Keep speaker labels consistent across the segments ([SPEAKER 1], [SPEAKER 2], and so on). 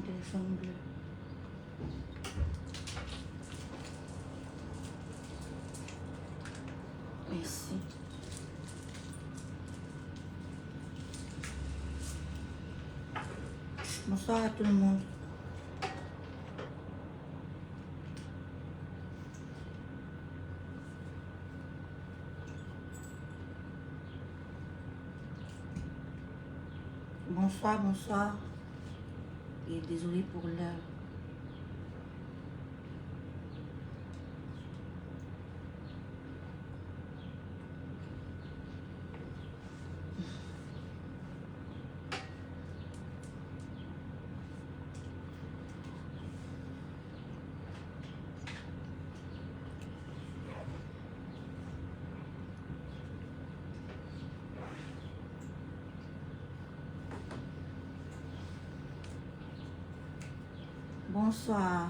[SPEAKER 1] téléphone bleu. Ici. Bonsoir à tout le monde. Bonsoir, bonsoir. Et désolé pour l'heure. Bonsoir.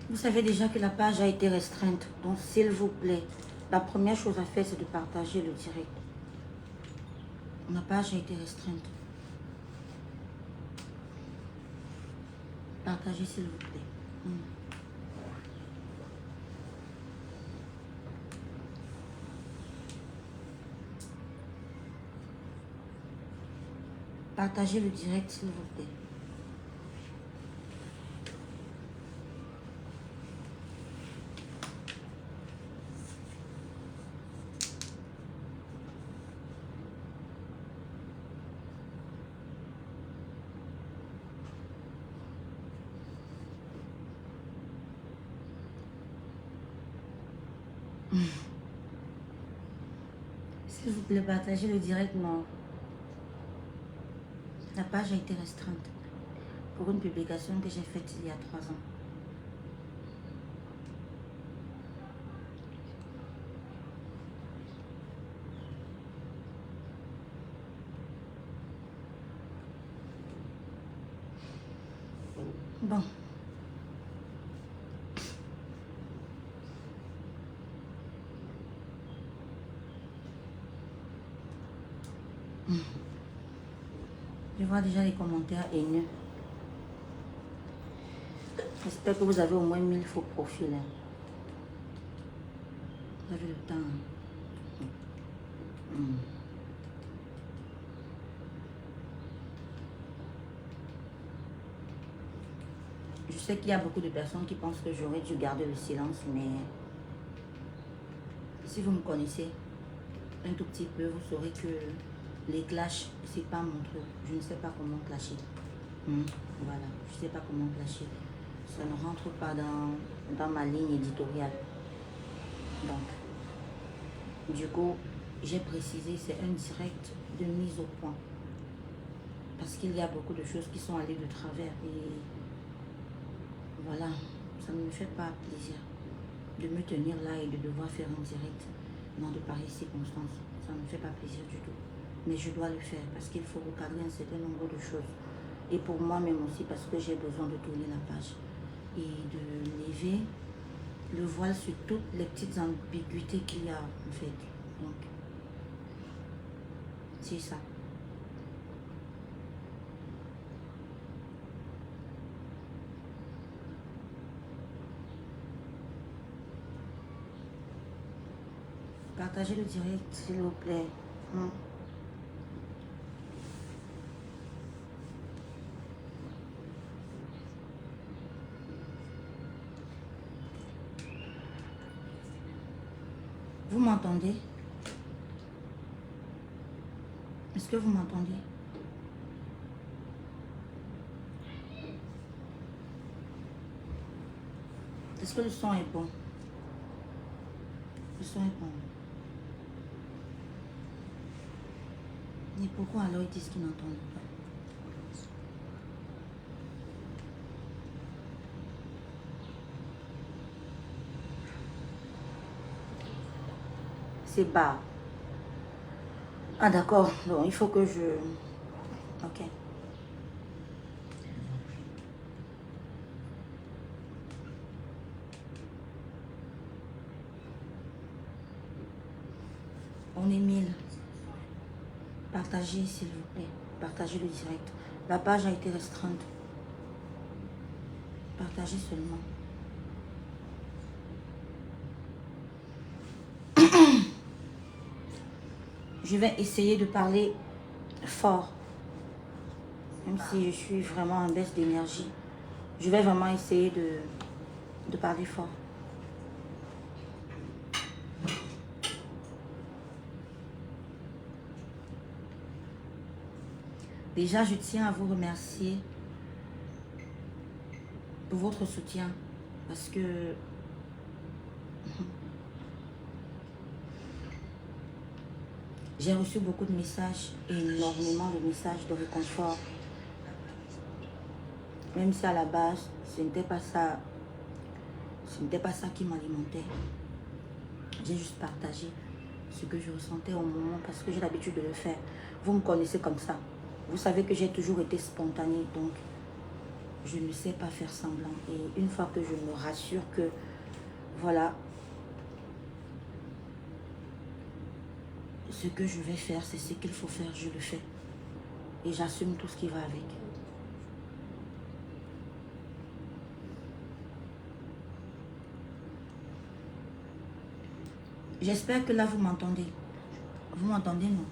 [SPEAKER 1] Vous savez déjà que la page a été restreinte. Donc, s'il vous plaît, la première chose à faire, c'est de partager le direct. Ma page a été restreinte. Partagez, s'il vous plaît. Partagez le direct, s'il vous plaît. S'il vous plaît, partagez le direct, non. La page a été restreinte pour une publication que j'ai faite il y a 3 ans. Bon. Je vois déjà les commentaires haineux. J'espère que vous avez au moins 1000 faux profils. Vous avez le temps. Je sais qu'il y a beaucoup de personnes qui pensent que j'aurais dû garder le silence, mais si vous me connaissez un tout petit peu, vous saurez que les clashs, c'est pas mon truc. Je ne sais pas comment clasher. Voilà, je ne sais pas comment clasher. Ça ne rentre pas dans ma ligne éditoriale. Donc, du coup, j'ai précisé, c'est un direct de mise au point. Parce qu'il y a beaucoup de choses qui sont allées de travers. Et voilà, ça ne me fait pas plaisir de me tenir là et de devoir faire un direct dans de pareilles circonstances. Ça ne me fait pas plaisir du tout. Mais je dois le faire parce qu'il faut recadrer un certain nombre de choses. Et pour moi-même aussi parce que j'ai besoin de tourner la page et de lever le voile sur toutes les petites ambiguïtés qu'il y a en fait. Donc, c'est ça. Partagez le direct, s'il vous plaît. Vous m'entendez? Est-ce que vous m'entendez? Est-ce que le son est bon? Le son est bon. Et pourquoi alors ils disent qu'ils n'entendent pas? C'est bas. Ah d'accord, donc il faut que je... Ok. On est 1000. Partagez s'il vous plaît. Partagez le direct. La page a été restreinte. Partagez seulement. Je vais essayer de parler fort. Même si je suis vraiment en baisse d'énergie. Je vais vraiment essayer de parler fort. Déjà, je tiens à vous remercier pour votre soutien. Parce que j'ai reçu beaucoup de messages, énormément de messages de réconfort. Même si à la base, ce n'était pas ça qui m'alimentait. J'ai juste partagé ce que je ressentais au moment parce que j'ai l'habitude de le faire. Vous me connaissez comme ça. Vous savez que j'ai toujours été spontanée, donc je ne sais pas faire semblant. Et une fois que je me rassure que, voilà, ce que je vais faire, c'est ce qu'il faut faire, je le fais. Et j'assume tout ce qui va avec. J'espère que là, vous m'entendez. Vous m'entendez, non?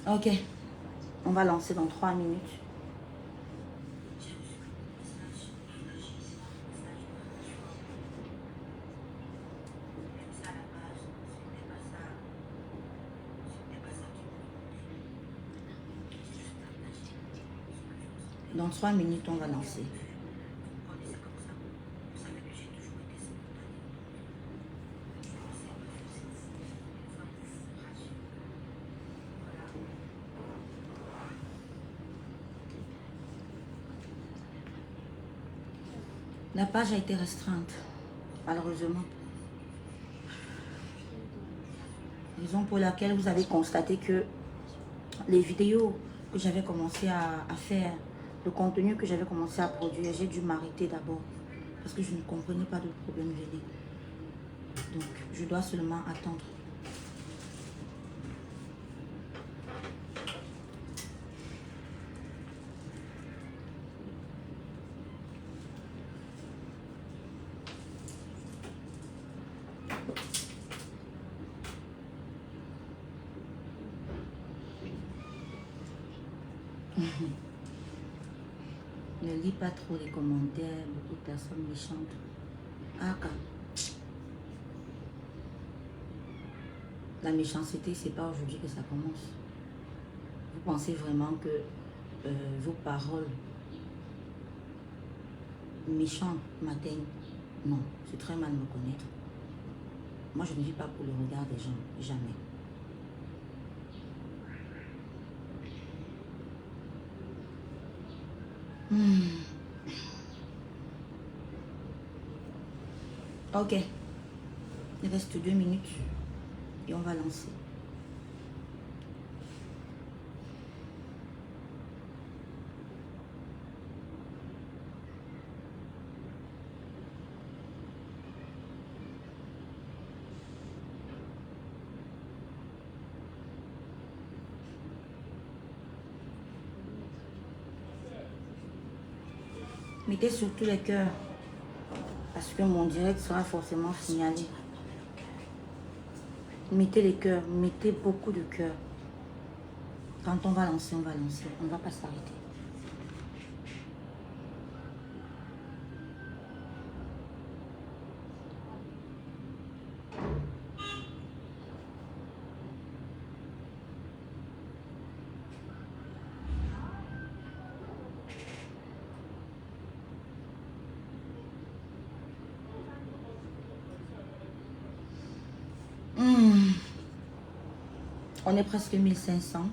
[SPEAKER 1] Ok. On va lancer dans 3 minutes. Dans 3 minutes, on va lancer. La page a été restreinte, malheureusement. Raison pour laquelle vous avez constaté que les vidéos que j'avais commencé à faire, le contenu que j'avais commencé à produire, j'ai dû m'arrêter d'abord parce que je ne comprenais pas de problème venir. Donc, je dois seulement attendre. Ne lis pas trop les commentaires, beaucoup de personnes méchantes. Ah, quand la méchanceté, c'est pas aujourd'hui que ça commence. Vous pensez vraiment que vos paroles méchantes m'atteignent? Non, c'est très mal me connaître. Moi, je ne vis pas pour le regard des gens, jamais. Ok, il reste 2 minutes et on va lancer. Mettez surtout les cœurs parce que mon direct sera forcément signalé. Mettez les cœurs, mettez beaucoup de cœurs. Quand on va lancer, on va lancer. On ne va pas s'arrêter. Hmm. On est presque 1500.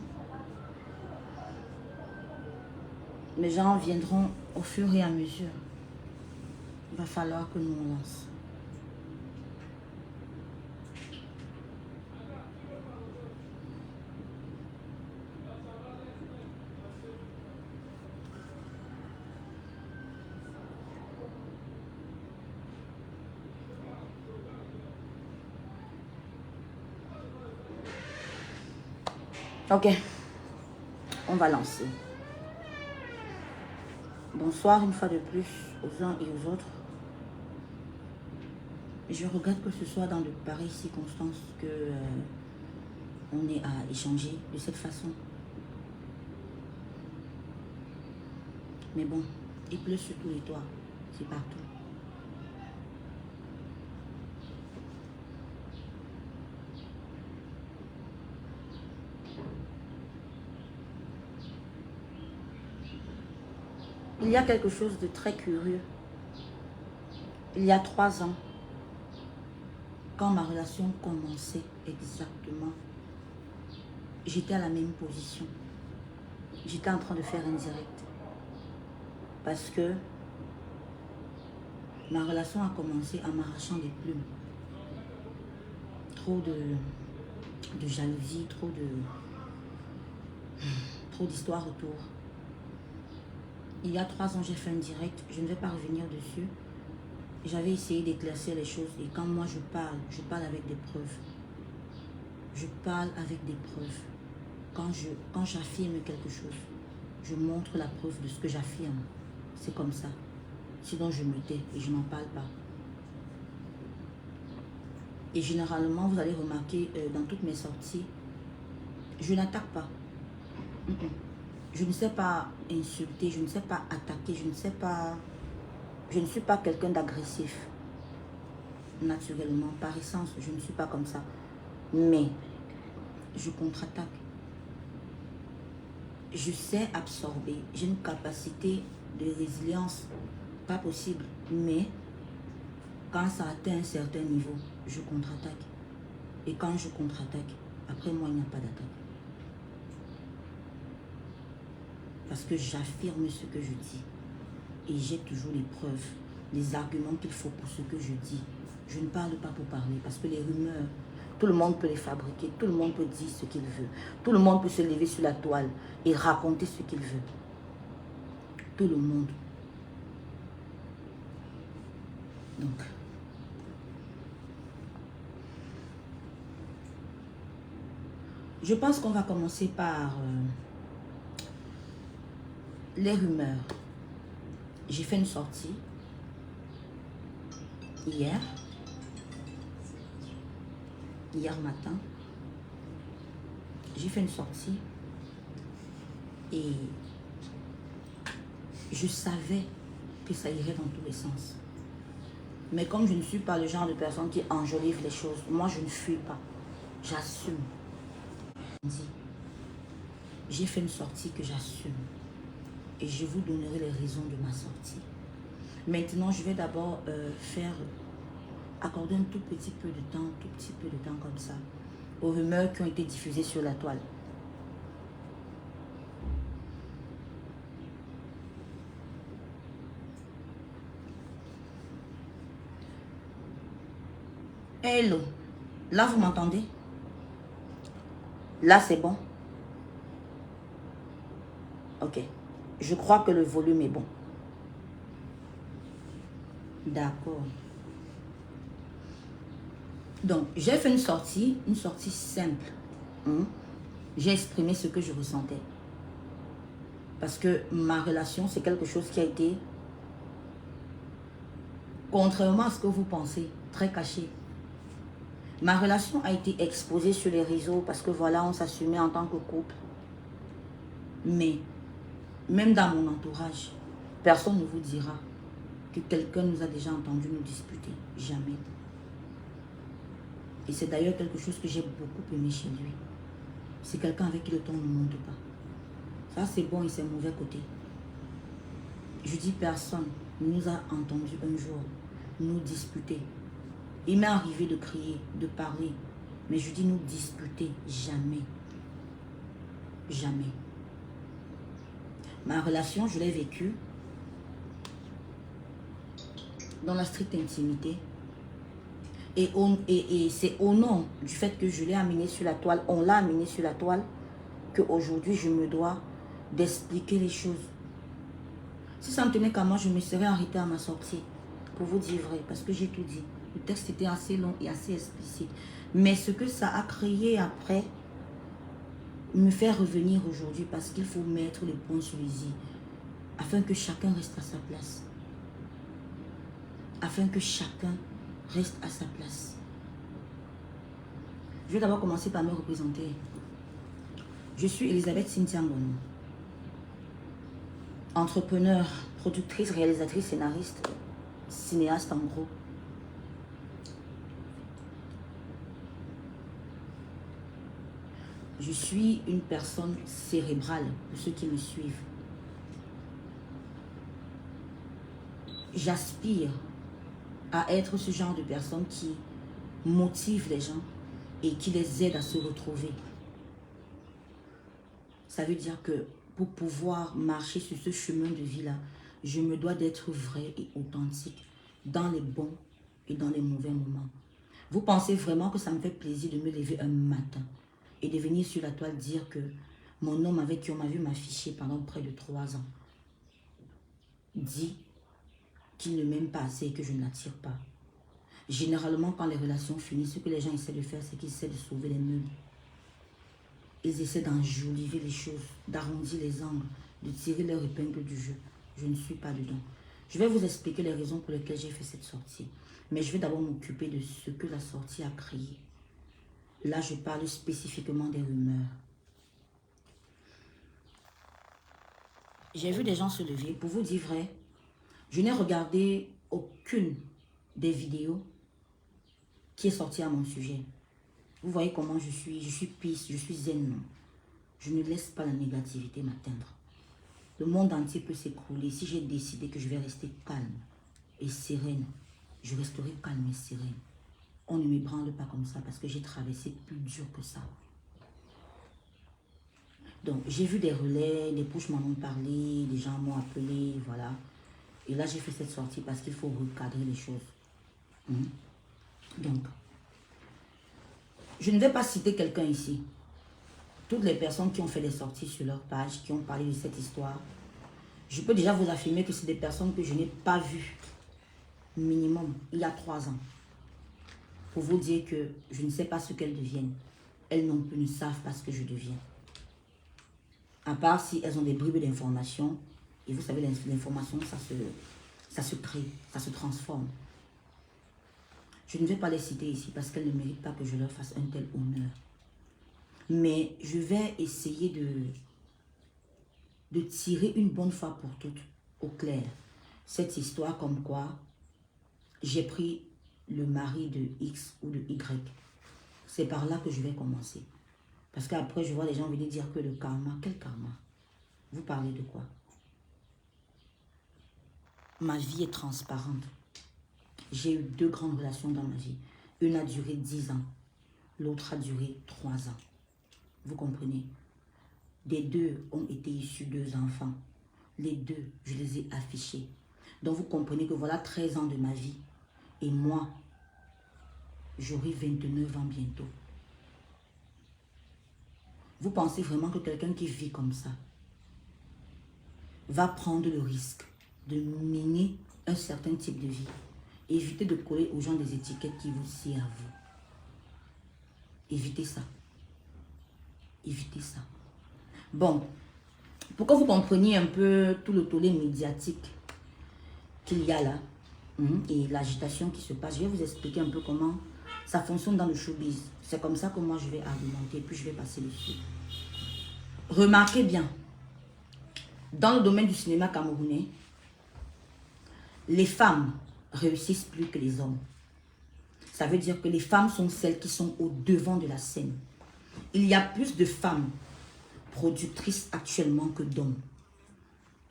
[SPEAKER 1] Les gens viendront au fur et à mesure. Il va falloir que nous on lance. Ok, on va lancer. Bonsoir une fois de plus aux uns et aux autres. Je regrette que ce soit dans de pareilles circonstances que on est à échanger de cette façon. Mais bon, il pleut sur tous les toits, c'est partout. Il y a quelque chose de très curieux. Il y a 3 ans, quand ma relation commençait exactement, j'étais à la même position. J'étais en train de faire un direct. Parce que ma relation a commencé en m'arrachant des plumes. Trop de jalousie, trop d'histoires autour. Il y a 3 ans, j'ai fait un direct. Je ne vais pas revenir dessus. J'avais essayé d'éclaircir les choses. Et quand moi je parle avec des preuves. Je parle avec des preuves. Quand j'affirme quelque chose, je montre la preuve de ce que j'affirme. C'est comme ça. Sinon, je me tais et je n'en parle pas. Et généralement, vous allez remarquer dans toutes mes sorties, je n'attaque pas. Je ne sais pas insulter, je ne sais pas attaquer, je ne suis pas quelqu'un d'agressif. Naturellement, par essence, je ne suis pas comme ça. Mais je contre-attaque. Je sais absorber. J'ai une capacité de résilience pas possible. Mais quand ça atteint un certain niveau, je contre-attaque. Et quand je contre-attaque, après moi, il n'y a pas d'attaque. Parce que j'affirme ce que je dis. Et j'ai toujours les preuves, les arguments qu'il faut pour ce que je dis. Je ne parle pas pour parler. Parce que les rumeurs, tout le monde peut les fabriquer. Tout le monde peut dire ce qu'il veut. Tout le monde peut se lever sur la toile et raconter ce qu'il veut. Tout le monde. Donc, je pense qu'on va commencer par les rumeurs. J'ai fait une sortie hier matin. J'ai fait une sortie et je savais que ça irait dans tous les sens. Mais comme je ne suis pas le genre de personne qui enjolive les choses, moi je ne fuis pas. J'assume. J'ai fait une sortie que j'assume. Et je vous donnerai les raisons de ma sortie. Maintenant, je vais d'abord accorder un tout petit peu de temps comme ça, aux rumeurs qui ont été diffusées sur la toile. Hello, là vous m'entendez? Là c'est bon? Ok, je crois que le volume est bon. D'accord. Donc, j'ai fait une sortie simple. J'ai exprimé ce que je ressentais. Parce que ma relation, c'est quelque chose qui a été, contrairement à ce que vous pensez, très caché. Ma relation a été exposée sur les réseaux parce que voilà, on s'assumait en tant que couple. Mais, même dans mon entourage, personne ne vous dira que quelqu'un nous a déjà entendu nous disputer. Jamais. Et c'est d'ailleurs quelque chose que j'ai beaucoup aimé chez lui. C'est quelqu'un avec qui le ton ne monte pas. Ça, c'est bon et c'est mauvais côté. Je dis personne nous a entendu un jour nous disputer. Il m'est arrivé de crier, de parler. Mais je dis nous disputer, jamais. Jamais. Ma relation, je l'ai vécue dans la stricte intimité. Et c'est au nom du fait que je l'ai amené sur la toile, on l'a amené sur la toile, qu'aujourd'hui je me dois d'expliquer les choses. Si ça ne tenait qu'à moi, je me serais arrêtée à ma sortie. Pour vous dire vrai, parce que j'ai tout dit. Le texte était assez long et assez explicite. Mais ce que ça a créé après me fait revenir aujourd'hui parce qu'il faut mettre les points sur les i afin que chacun reste à sa place. Afin que chacun reste à sa place. Je vais d'abord commencer par me représenter. Je suis Elisabeth Cynthia Ngono. Entrepreneur, productrice, réalisatrice, scénariste, cinéaste en gros. Je suis une personne cérébrale, pour ceux qui me suivent. J'aspire à être ce genre de personne qui motive les gens et qui les aide à se retrouver. Ça veut dire que pour pouvoir marcher sur ce chemin de vie-là, je me dois d'être vrai et authentique dans les bons et dans les mauvais moments. Vous pensez vraiment que ça me fait plaisir de me lever un matin et de venir sur la toile dire que mon homme avec qui on m'a vu m'afficher pendant près de 3 ans dit qu'il ne m'aime pas assez et que je ne l'attire pas. Généralement, quand les relations finissent, ce que les gens essaient de faire, c'est qu'ils essaient de sauver les meubles. Ils essaient d'enjoliver les choses, d'arrondir les angles, de tirer leur épingle du jeu. Je ne suis pas dedans. Je vais vous expliquer les raisons pour lesquelles j'ai fait cette sortie. Mais je vais d'abord m'occuper de ce que la sortie a créé. Là, je parle spécifiquement des rumeurs. J'ai vu des gens se lever. Pour vous dire vrai, je n'ai regardé aucune des vidéos qui est sortie à mon sujet. Vous voyez comment je suis peace, je suis zen. Je ne laisse pas la négativité m'atteindre. Le monde entier peut s'écrouler. Si j'ai décidé que je vais rester calme et sereine, je resterai calme et sereine. On ne m'ébranle pas comme ça parce que j'ai traversé plus dur que ça. Donc, j'ai vu des relais, des pushs m'en ont parlé, des gens m'ont appelé, voilà. Et là, j'ai fait cette sortie parce qu'il faut recadrer les choses. Donc, je ne vais pas citer quelqu'un ici. Toutes les personnes qui ont fait des sorties sur leur page, qui ont parlé de cette histoire, je peux déjà vous affirmer que c'est des personnes que je n'ai pas vues minimum il y a 3 ans. Pour vous dire que je ne sais pas ce qu'elles deviennent. Elles non plus ne savent pas ce que je deviens. À part si elles ont des bribes d'informations. Et vous savez, l'information, ça se crée, ça se transforme. Je ne vais pas les citer ici parce qu'elles ne méritent pas que je leur fasse un tel honneur. Mais je vais essayer de tirer une bonne fois pour toutes au clair cette histoire comme quoi j'ai pris le mari de X ou de Y. C'est par là que je vais commencer. Parce qu'après, je vois les gens venir dire que le karma, quel karma? Vous parlez de quoi? Ma vie est transparente. J'ai eu 2 grandes relations dans ma vie. Une a duré 10 ans. L'autre a duré 3 ans. Vous comprenez? Des 2 ont été issus 2 enfants. Les 2, je les ai affichés. Donc vous comprenez que voilà 13 ans de ma vie. Et moi, j'aurai 29 ans bientôt. Vous pensez vraiment que quelqu'un qui vit comme ça va prendre le risque de mener un certain type de vie? Évitez de coller aux gens des étiquettes qui vous sied à vous. Évitez ça. Évitez ça. Bon, pour que vous compreniez un peu tout le tollé médiatique qu'il y a là, et l'agitation qui se passe, je vais vous expliquer un peu comment ça fonctionne dans le showbiz. C'est comme ça que moi je vais argumenter, puis je vais passer dessus. Remarquez bien, dans le domaine du cinéma camerounais, les femmes réussissent plus que les hommes. Ça veut dire que les femmes sont celles qui sont au devant de la scène. Il y a plus de femmes productrices actuellement que d'hommes.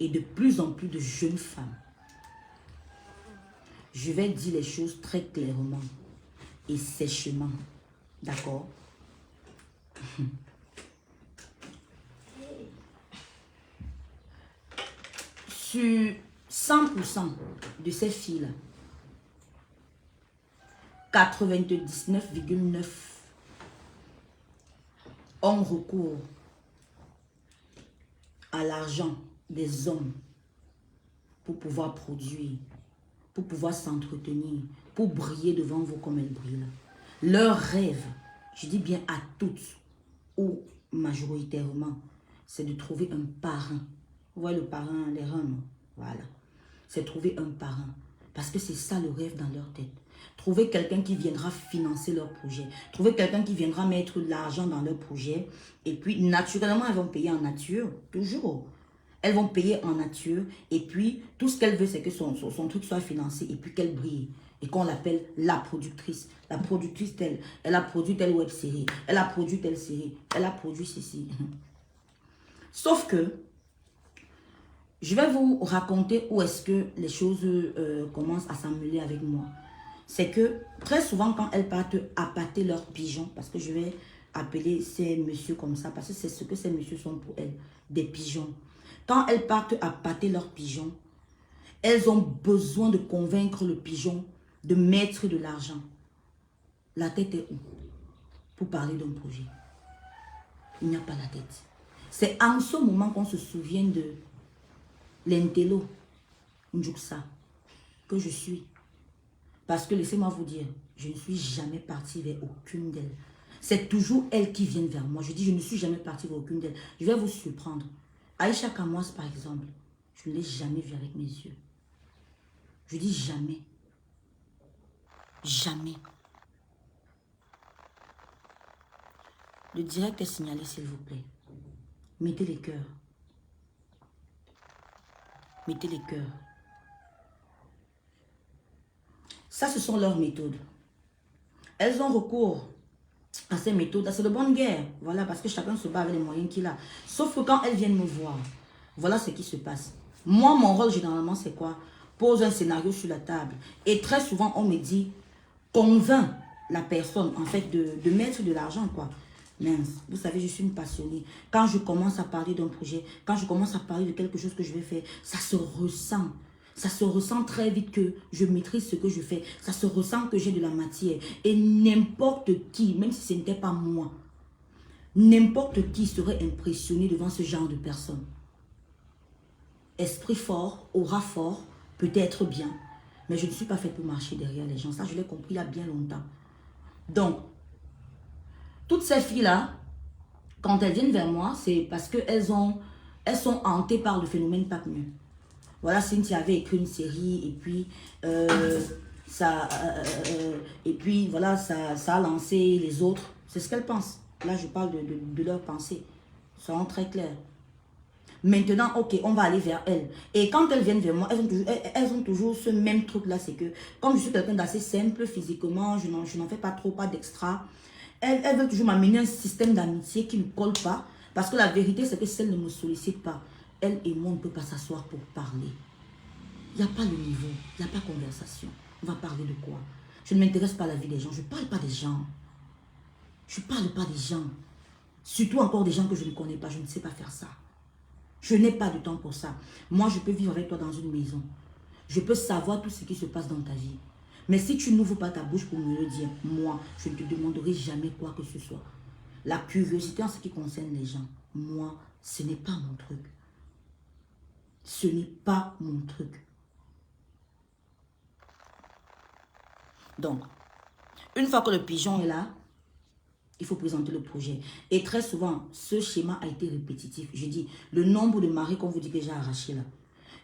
[SPEAKER 1] Et de plus en plus de jeunes femmes. Je vais dire les choses très clairement et sèchement. D'accord? Sur 100% de ces filles-là, 99,9 ont recours à l'argent des hommes pour pouvoir produire, pour pouvoir s'entretenir, pour briller devant vous comme elles brillent. Leur rêve, je dis bien à toutes ou majoritairement, c'est de trouver un parrain. Vous voyez le parrain, les reins, non? Voilà. C'est trouver un parrain. Parce que c'est ça le rêve dans leur tête. Trouver quelqu'un qui viendra financer leur projet. Trouver quelqu'un qui viendra mettre de l'argent dans leur projet. Et puis, naturellement, elles vont payer en nature. Toujours. Elles vont payer en nature. Et puis, tout ce qu'elle veut, c'est que son truc soit financé. Et puis qu'elle brille. Et qu'on l'appelle la productrice. La productrice, elle a produit telle web série. Elle a produit telle série. Elle a produit ceci. Sauf que, je vais vous raconter où est-ce que les choses commencent à s'emmêler avec moi. C'est que très souvent quand elles partent appâter leurs pigeons, parce que je vais appeler ces messieurs comme ça, parce que c'est ce que ces messieurs sont pour elles, des pigeons. Quand elles partent appâter leurs pigeons, elles ont besoin de convaincre le pigeon de mettre de l'argent. La tête est où? Pour parler d'un projet. Il n'y a pas la tête. C'est en ce moment qu'on se souvient de l'intello, Ndjouksa, que je suis. Parce que laissez-moi vous dire, je ne suis jamais partie vers aucune d'elles. C'est toujours elles qui viennent vers moi. Je dis, je ne suis jamais partie vers aucune d'elles. Je vais vous surprendre. Aïcha Kamwas, par exemple, je ne l'ai jamais vue avec mes yeux. Je dis jamais. Jamais. Le direct est signalé, s'il vous plaît. Mettez les cœurs. Mettez les cœurs. Ça, ce sont leurs méthodes. Elles ont recours à ces méthodes. C'est de bonne guerre. Voilà, parce que chacun se bat avec les moyens qu'il a. Sauf que quand elles viennent me voir, voilà ce qui se passe. Moi, mon rôle, généralement, c'est quoi? Pose un scénario sur la table. Et très souvent, on me dit, convainc la personne, en fait, de mettre de l'argent, quoi. Mince, vous savez, je suis une passionnée. Quand je commence à parler d'un projet, quand je commence à parler de quelque chose que je vais faire, ça se ressent. Ça se ressent très vite que je maîtrise ce que je fais. Ça se ressent que j'ai de la matière. Et n'importe qui, même si ce n'était pas moi, n'importe qui serait impressionné devant ce genre de personnes. Esprit fort, aura fort, peut-être bien. Mais je ne suis pas faite pour marcher derrière les gens. Ça, je l'ai compris il y a bien longtemps. Donc, toutes ces filles-là, quand elles viennent vers moi, c'est parce qu'elles sont hantées par le phénomène Pape Mieux. Voilà, Cynthia avait écrit une série et puis voilà, ça a lancé les autres. C'est ce qu'elles pensent. Là, je parle de leurs pensées. Soyons très clairs. Maintenant, ok, on va aller vers elles. Et quand elles viennent vers moi, elles ont toujours ce même truc-là. C'est que, comme je suis quelqu'un d'assez simple physiquement, je n'en fais pas trop, pas d'extra. Elles veulent toujours m'amener un système d'amitié qui ne colle pas. Parce que la vérité, c'est que si elles ne me sollicitent pas, elle et moi, on ne peut pas s'asseoir pour parler. Il n'y a pas le niveau, il n'y a pas conversation. On va parler de quoi? Je ne m'intéresse pas à la vie des gens, je ne parle pas des gens. Je ne parle pas des gens. Surtout encore des gens que je ne connais pas, je ne sais pas faire ça. Je n'ai pas de temps pour ça. Moi, je peux vivre avec toi dans une maison. Je peux savoir tout ce qui se passe dans ta vie. Mais si tu n'ouvres pas ta bouche pour me le dire, moi, je ne te demanderai jamais quoi que ce soit. La curiosité en ce qui concerne les gens, moi, ce n'est pas mon truc. Ce n'est pas mon truc. Donc, une fois que le pigeon est là, il faut présenter le projet. Et très souvent, ce schéma a été répétitif. Je dis, le nombre de maris qu'on vous dit que j'ai arraché là.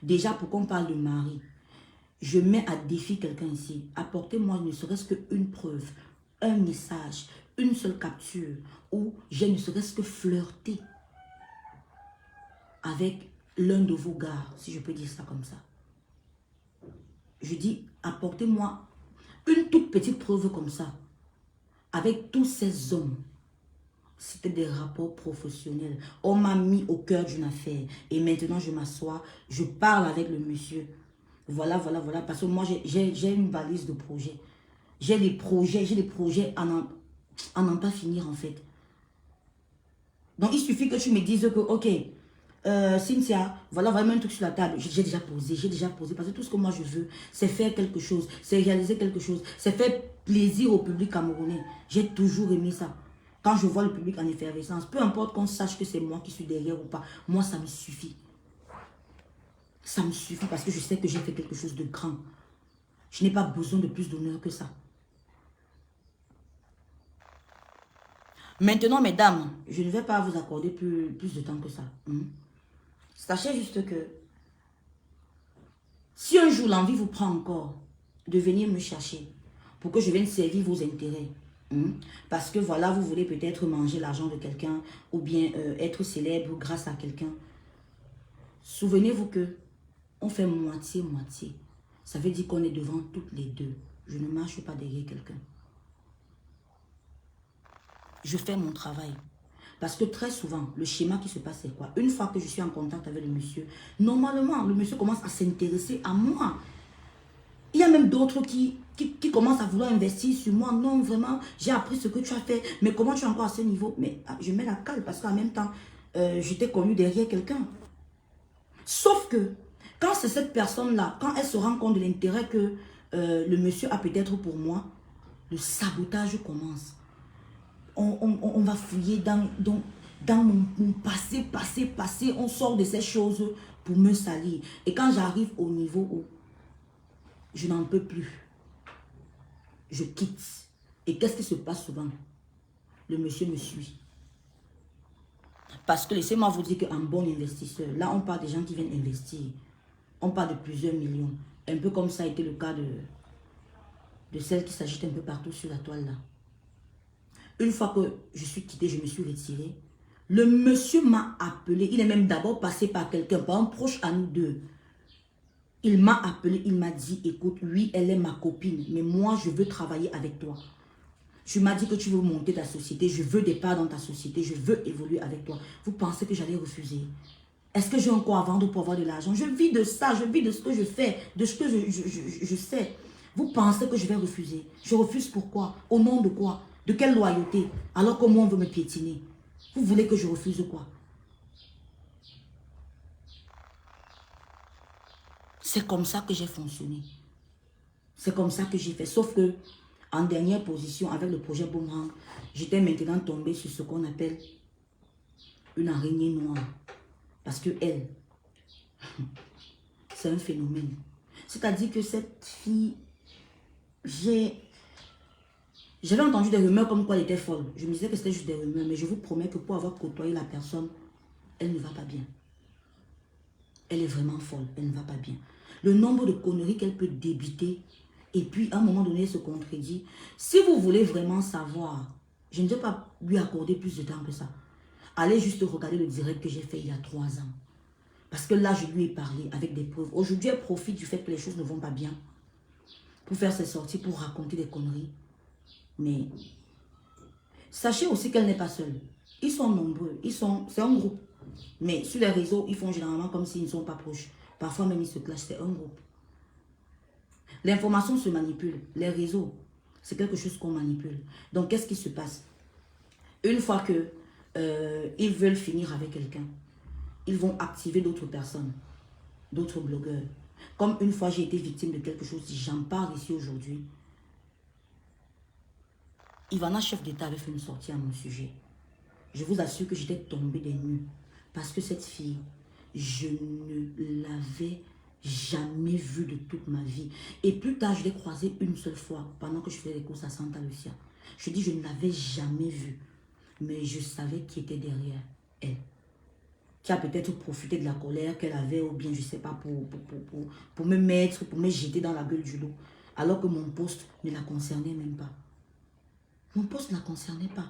[SPEAKER 1] Déjà, pour qu'on parle de mari, je mets à défi quelqu'un ici. Apportez-moi ne serait-ce qu'une preuve, un message, une seule capture, où j'ai ne serait-ce que flirté avec l'un de vos gars, si je peux dire ça comme ça. Je dis, apportez-moi une toute petite preuve comme ça. Avec tous ces hommes, c'était des rapports professionnels. On m'a mis au cœur d'une affaire. Et maintenant, je m'assois, je parle avec le monsieur. Voilà. Parce que moi, j'ai une valise de projets. J'ai des projets à n'en pas finir en fait. Donc il suffit que tu me dises que, ok, Cynthia, voilà vraiment un truc sur la table. J'ai déjà posé. Parce que tout ce que moi je veux, c'est faire quelque chose, c'est réaliser quelque chose, c'est faire plaisir au public camerounais. J'ai toujours aimé ça. Quand je vois le public en effervescence, peu importe qu'on sache que c'est moi qui suis derrière ou pas, moi ça me suffit. Ça me suffit parce que je sais que j'ai fait quelque chose de grand. Je n'ai pas besoin de plus d'honneur que ça. Maintenant, mesdames, je ne vais pas vous accorder plus de temps que ça. Sachez juste que si un jour l'envie vous prend encore de venir me chercher pour que je vienne servir vos intérêts, parce que voilà, vous voulez peut-être manger l'argent de quelqu'un ou bien être célèbre grâce à quelqu'un, souvenez-vous que on fait moitié-moitié. Ça veut dire qu'on est devant toutes les deux. Je ne marche pas derrière quelqu'un. Je fais mon travail. Parce que très souvent, le schéma qui se passe, c'est quoi? Une fois que je suis en contact avec le monsieur, normalement, le monsieur commence à s'intéresser à moi. Il y a même d'autres qui commencent à vouloir investir sur moi. Non, vraiment, j'ai appris ce que tu as fait. Mais comment tu es encore à ce niveau? Mais je mets la cale parce qu'en même temps, je t'ai connu derrière quelqu'un. Sauf que, quand c'est cette personne-là, quand elle se rend compte de l'intérêt que le monsieur a peut-être pour moi, le sabotage commence. On va fouiller dans mon passé. On sort de ces choses pour me salir. Et quand j'arrive au niveau où je n'en peux plus, je quitte. Et qu'est-ce qui se passe souvent? Le monsieur me suit. Parce que laissez-moi vous dire qu'un bon investisseur, là on parle des gens qui viennent investir. On parle de plusieurs millions. Un peu comme ça a été le cas de celle qui s'agite un peu partout sur la toile là. Une fois que je suis quittée, je me suis retirée. Le monsieur m'a appelé. Il est même d'abord passé par quelqu'un, par un proche à nous deux. Il m'a appelé, il m'a dit, écoute, oui, elle est ma copine, mais moi, je veux travailler avec toi. Tu m'as dit que tu veux monter ta société, je veux des parts dans ta société, je veux évoluer avec toi. Vous pensez que j'allais refuser? Est-ce que j'ai encore à vendre pour avoir de l'argent? Je vis de ça, je vis de ce que je fais, de ce que je sais. Vous pensez que je vais refuser? Je refuse pourquoi? Au nom de quoi? De quelle loyauté? Alors que moi, on veut me piétiner. Vous voulez que je refuse quoi? C'est comme ça que j'ai fonctionné. C'est comme ça que j'ai fait. Sauf que, en dernière position, avec le projet Boomerang, j'étais maintenant tombée sur ce qu'on appelle une araignée noire. Parce que elle, c'est un phénomène. C'est-à-dire que cette fille, j'avais entendu des rumeurs comme quoi elle était folle. Je me disais que c'était juste des rumeurs, mais je vous promets que pour avoir côtoyé la personne, elle ne va pas bien. Elle est vraiment folle, elle ne va pas bien. Le nombre de conneries qu'elle peut débiter, et puis à un moment donné, elle se contredit. Si vous voulez vraiment savoir, je ne vais pas lui accorder plus de temps que ça. Allez juste regarder le direct que j'ai fait il y a 3 ans. Parce que là, je lui ai parlé avec des preuves. Aujourd'hui, elle profite du fait que les choses ne vont pas bien pour faire ses sorties, pour raconter des conneries. Mais sachez aussi qu'elle n'est pas seule. Ils sont nombreux. C'est un groupe. Mais sur les réseaux, ils font généralement comme s'ils ne sont pas proches. Parfois même, ils se clashent. C'est un groupe. L'information se manipule. Les réseaux, c'est quelque chose qu'on manipule. Donc, qu'est-ce qui se passe? Une fois que ils veulent finir avec quelqu'un, ils vont activer d'autres personnes, d'autres blogueurs. Comme une fois, j'ai été victime de quelque chose, j'en parle ici aujourd'hui. Ivana, chef d'État, avait fait une sortie à mon sujet. Je vous assure que j'étais tombée des nues. Parce que cette fille, je ne l'avais jamais vue de toute ma vie. Et plus tard, je l'ai croisée une seule fois pendant que je faisais les courses à Santa Lucia. Je dis, je ne l'avais jamais vue. Mais je savais qui était derrière elle. Qui a peut-être profité de la colère qu'elle avait ou bien, je ne sais pas, pour me mettre, pour me jeter dans la gueule du loup. Alors que mon poste ne la concernait même pas. Mon poste ne la concernait pas.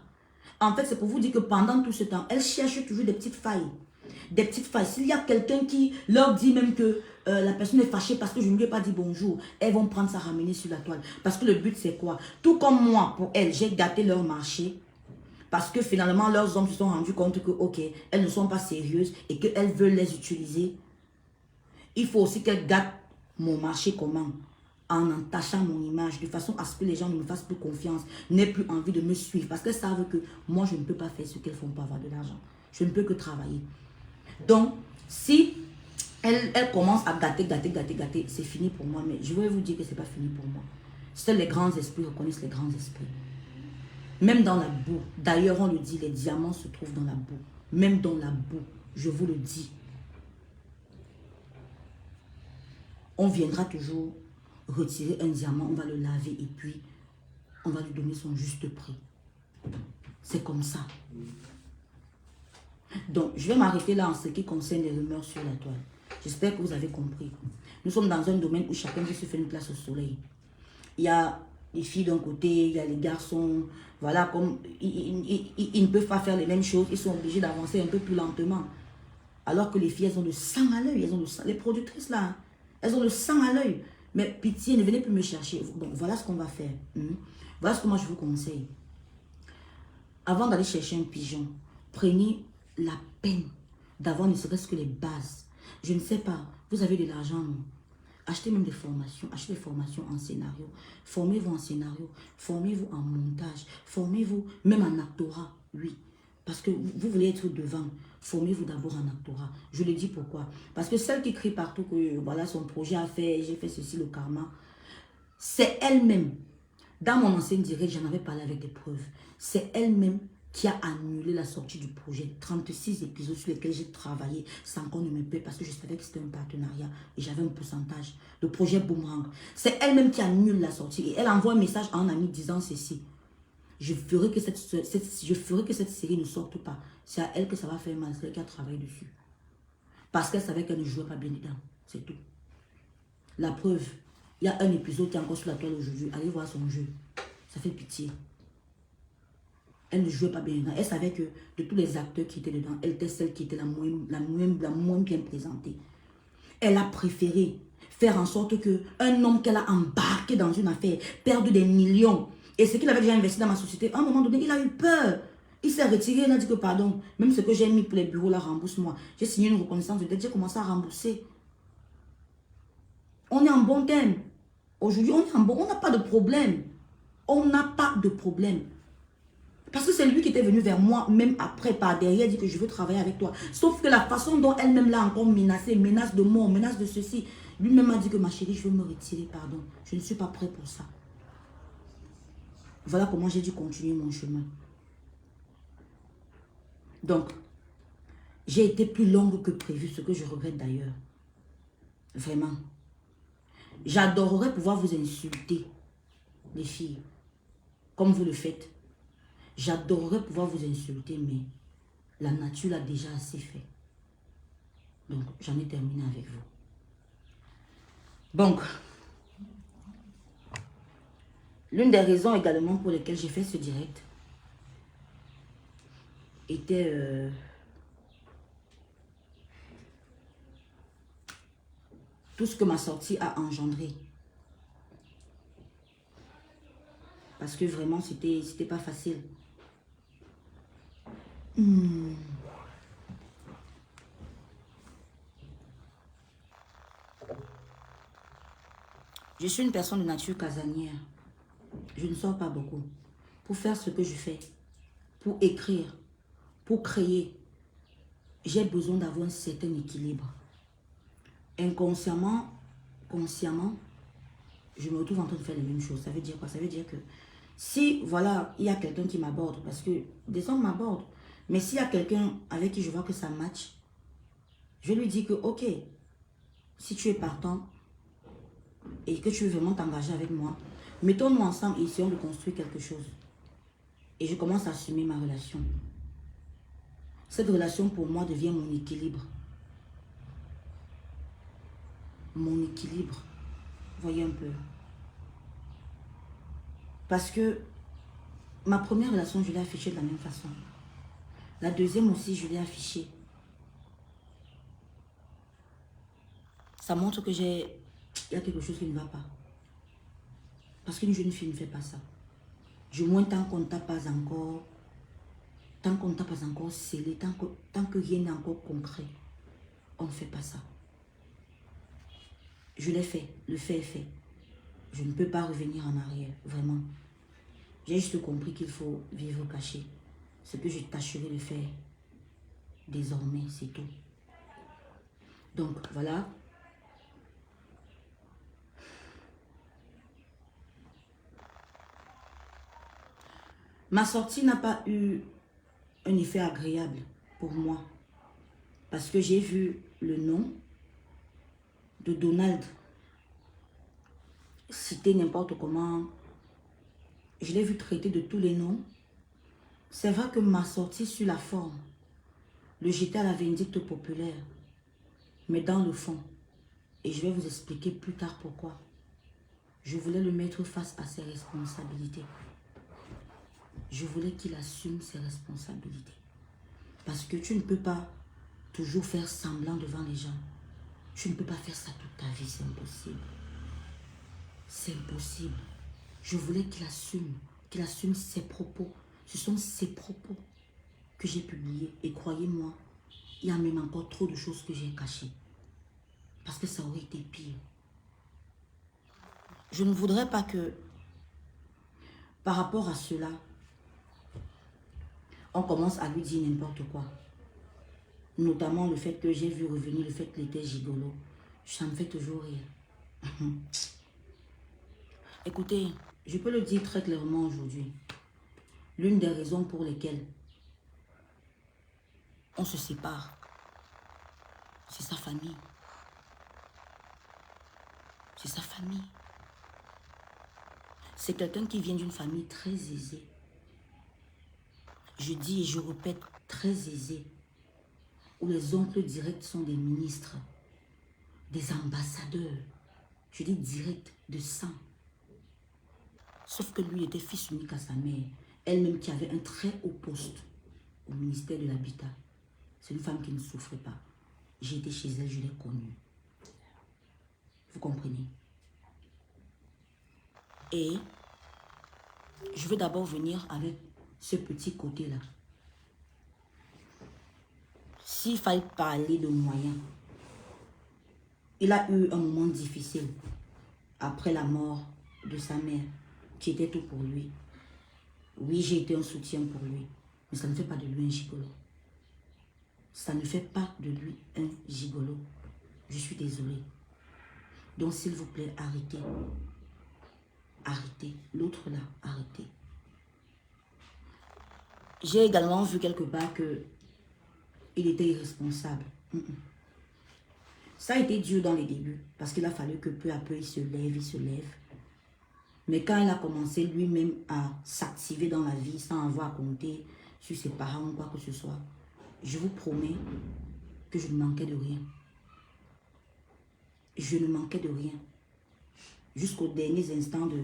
[SPEAKER 1] En fait, c'est pour vous dire que pendant tout ce temps, elle cherche toujours des petites failles. Des petites failles. S'il y a quelqu'un qui leur dit même que la personne est fâchée parce que je ne lui ai pas dit bonjour, elles vont prendre ça, ramener sur la toile. Parce que le but, c'est quoi? Tout comme moi, pour elles, j'ai gâté leur marché. Parce que finalement, leurs hommes se sont rendus compte que, ok, elles ne sont pas sérieuses et qu'elles veulent les utiliser. Il faut aussi qu'elles gâtent mon marché comment? en entachant mon image, de façon à ce que les gens ne me fassent plus confiance, n'aient plus envie de me suivre, parce qu'elles savent que moi, je ne peux pas faire ce qu'elles font pour avoir de l'argent. Je ne peux que travailler. Donc, si elle commence à gâter, c'est fini pour moi, mais je vais vous dire que ce n'est pas fini pour moi. Seuls les grands esprits reconnaissent les grands esprits. Même dans la boue, d'ailleurs on le dit, les diamants se trouvent dans la boue. Même dans la boue, je vous le dis. On viendra toujours retirer un diamant, on va le laver et puis on va lui donner son juste prix. C'est comme ça. Donc, je vais m'arrêter là en ce qui concerne les rumeurs sur la toile. J'espère que vous avez compris. Nous sommes dans un domaine où chacun veut se faire une place au soleil. Il y a les filles d'un côté, il y a les garçons. Voilà, comme ils ne peuvent pas faire les mêmes choses. Ils sont obligés d'avancer un peu plus lentement. Alors que les filles, elles ont le sang à l'œil. Les productrices là, elles ont le sang à l'œil. Mais pitié, ne venez plus me chercher. Bon, voilà ce qu'on va faire. Voilà ce que moi je vous conseille. Avant d'aller chercher un pigeon, prenez la peine d'avoir ne serait-ce que les bases. Je ne sais pas, vous avez de l'argent, non? Achetez même des formations, achetez des formations en scénario. Formez-vous en scénario, formez-vous en montage, formez-vous même en actorat, oui. Parce que vous voulez être devant, formez-vous d'abord en actorat. Je le dis pourquoi. Parce que celle qui crie partout que voilà son projet a fait, j'ai fait ceci, le karma, c'est elle-même. Dans mon ancienne direct, j'en avais parlé avec des preuves. C'est elle-même qui a annulé la sortie du projet. 36 épisodes sur lesquels j'ai travaillé sans qu'on ne me paie parce que je savais que c'était un partenariat et j'avais un pourcentage. Le projet Boomerang. C'est elle-même qui annule la sortie et elle envoie un message à un ami disant ceci. Je ferai que cette série ne sorte pas. C'est à elle que ça va faire mal. C'est elle qui a travaillé dessus. Parce qu'elle savait qu'elle ne jouait pas bien dedans. C'est tout. La preuve. Il y a un épisode qui est encore sur la toile aujourd'hui. Allez voir son jeu. Ça fait pitié. Elle ne jouait pas bien dedans. Elle savait que de tous les acteurs qui étaient dedans, elle était celle qui était la moins bien présentée. Elle a préféré faire en sorte qu'un homme qu'elle a embarqué dans une affaire perde des millions. Et ce qu'il avait déjà investi dans ma société, à un moment donné, il a eu peur. Il s'est retiré, il a dit que pardon, même ce que j'ai mis pour les bureaux, là, rembourse-moi. J'ai signé une reconnaissance de dette, j'ai commencé à rembourser. On est en bon terme. Aujourd'hui, on est en bon, on n'a pas de problème. On n'a pas de problème. Parce que c'est lui qui était venu vers moi, même après, par derrière, dit que je veux travailler avec toi. Sauf que la façon dont elle-même l'a encore menacé, menace de mort, menace de ceci, lui-même a dit que ma chérie, je veux me retirer, pardon. Je ne suis pas prêt pour ça. Voilà comment j'ai dû continuer mon chemin. Donc, j'ai été plus longue que prévu, ce que je regrette d'ailleurs. Vraiment. J'adorerais pouvoir vous insulter, les filles, comme vous le faites. J'adorerais pouvoir vous insulter, mais la nature l'a déjà assez fait. Donc, j'en ai terminé avec vous. Donc, l'une des raisons également pour lesquelles j'ai fait ce direct était tout ce que ma sortie a engendré. Parce que vraiment, c'était pas facile. Je suis une personne de nature casanière. Je ne sors pas beaucoup. Pour faire ce que je fais, pour écrire, pour créer, j'ai besoin d'avoir un certain équilibre. Inconsciemment, consciemment, je me retrouve en train de faire les mêmes choses. Ça veut dire quoi? Ça veut dire que si, voilà, il y a quelqu'un qui m'aborde, parce que des hommes m'abordent, mais s'il y a quelqu'un avec qui je vois que ça match, je lui dis que, ok, si tu es partant et que tu veux vraiment t'engager avec moi, mettons-nous ensemble et essayons de construire quelque chose. Et je commence à assumer ma relation. Cette relation pour moi devient mon équilibre. Mon équilibre. Voyez un peu. Parce que ma première relation, je l'ai affichée de la même façon. La deuxième aussi, je l'ai affichée. Ça montre que il y a quelque chose qui ne va pas. Parce qu'une jeune fille ne fait pas ça. Du moins, tant qu'on ne t'a pas encore scellé, tant que rien n'est encore concret, on ne fait pas ça. Je l'ai fait, le fait est fait. Je ne peux pas revenir en arrière, vraiment. J'ai juste compris qu'il faut vivre caché. Ce que je tâcherai de faire désormais, c'est tout. Donc, voilà. Ma sortie n'a pas eu un effet agréable pour moi. Parce que j'ai vu le nom de Donald cité n'importe comment. Je l'ai vu traiter de tous les noms. C'est vrai que ma sortie sur la forme le jetait à la vindicte populaire. Mais dans le fond, et je vais vous expliquer plus tard pourquoi, je voulais le mettre face à ses responsabilités. Je voulais qu'il assume ses responsabilités. Parce que tu ne peux pas toujours faire semblant devant les gens. Tu ne peux pas faire ça toute ta vie, c'est impossible. C'est impossible. Je voulais qu'il assume ses propos. Ce sont ses propos que j'ai publiés. Et croyez-moi, il y a même encore trop de choses que j'ai cachées. Parce que ça aurait été pire. Je ne voudrais pas que, par rapport à cela, on commence à lui dire n'importe quoi. Notamment le fait que j'ai vu revenir, le fait qu'il était gigolo. Ça me fait toujours rire. Écoutez, je peux le dire très clairement aujourd'hui. L'une des raisons pour lesquelles on se sépare, c'est sa famille. C'est sa famille. C'est quelqu'un qui vient d'une famille très aisée. Je dis et je répète, très aisée. Où les oncles directs sont des ministres, des ambassadeurs. Je dis direct, de sang. Sauf que lui était fils unique à sa mère. Elle-même qui avait un très haut poste au ministère de l'Habitat. C'est une femme qui ne souffrait pas. J'ai été chez elle, je l'ai connue. Vous comprenez? Et je veux d'abord venir avec ce petit côté-là. S'il fallait parler de moyens, il a eu un moment difficile après la mort de sa mère, qui était tout pour lui. Oui, j'ai été un soutien pour lui, mais ça ne fait pas de lui un gigolo. Ça ne fait pas de lui un gigolo. Je suis désolée. Donc, s'il vous plaît, arrêtez. Arrêtez. L'autre là, arrêtez. J'ai également vu quelque part que il était irresponsable. Ça a été dur dans les débuts, parce qu'il a fallu que peu à peu, il se lève. Mais quand il a commencé lui-même à s'activer dans la vie, sans avoir à compter sur ses parents ou quoi que ce soit, je vous promets que je ne manquais de rien. Je ne manquais de rien. Jusqu'aux derniers instants de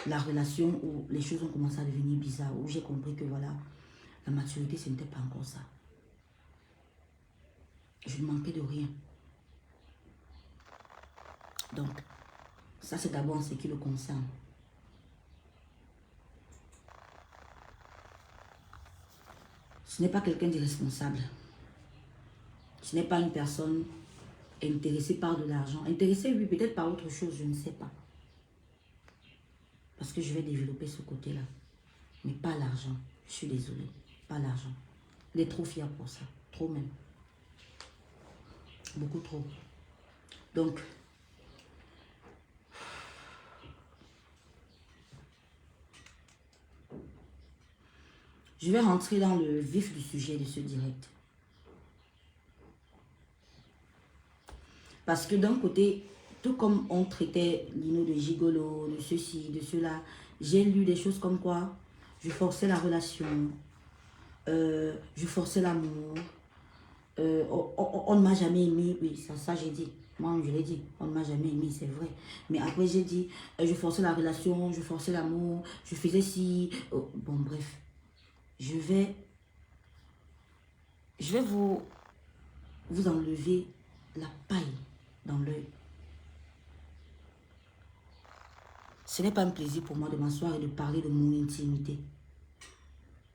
[SPEAKER 1] la relation où les choses ont commencé à devenir bizarres, où j'ai compris que voilà, la maturité, ce n'était pas encore ça. Je ne manquais de rien. Donc, ça c'est d'abord en ce qui le concerne. Ce n'est pas quelqu'un d'irresponsable. Ce n'est pas une personne intéressée par de l'argent. Intéressée, oui, peut-être par autre chose, je ne sais pas. Parce que je vais développer ce côté-là. Mais pas l'argent. Je suis désolée. Pas l'argent. Il est trop fier pour ça. Trop même. Beaucoup trop. Donc, je vais rentrer dans le vif du sujet de ce direct. Parce que d'un côté, tout comme on traitait Lino de gigolo, de ceci, de cela, j'ai lu des choses comme quoi je forçais la relation, je forçais l'amour, on ne m'a jamais aimé, oui, ça j'ai dit. Moi, je l'ai dit, on ne m'a jamais aimé, c'est vrai. Mais après, j'ai dit, je forçais la relation, je forçais l'amour, je faisais ci. Bon, bref. Je vais vous enlever la paille dans l'œil. Ce n'est pas un plaisir pour moi de m'asseoir et de parler de mon intimité.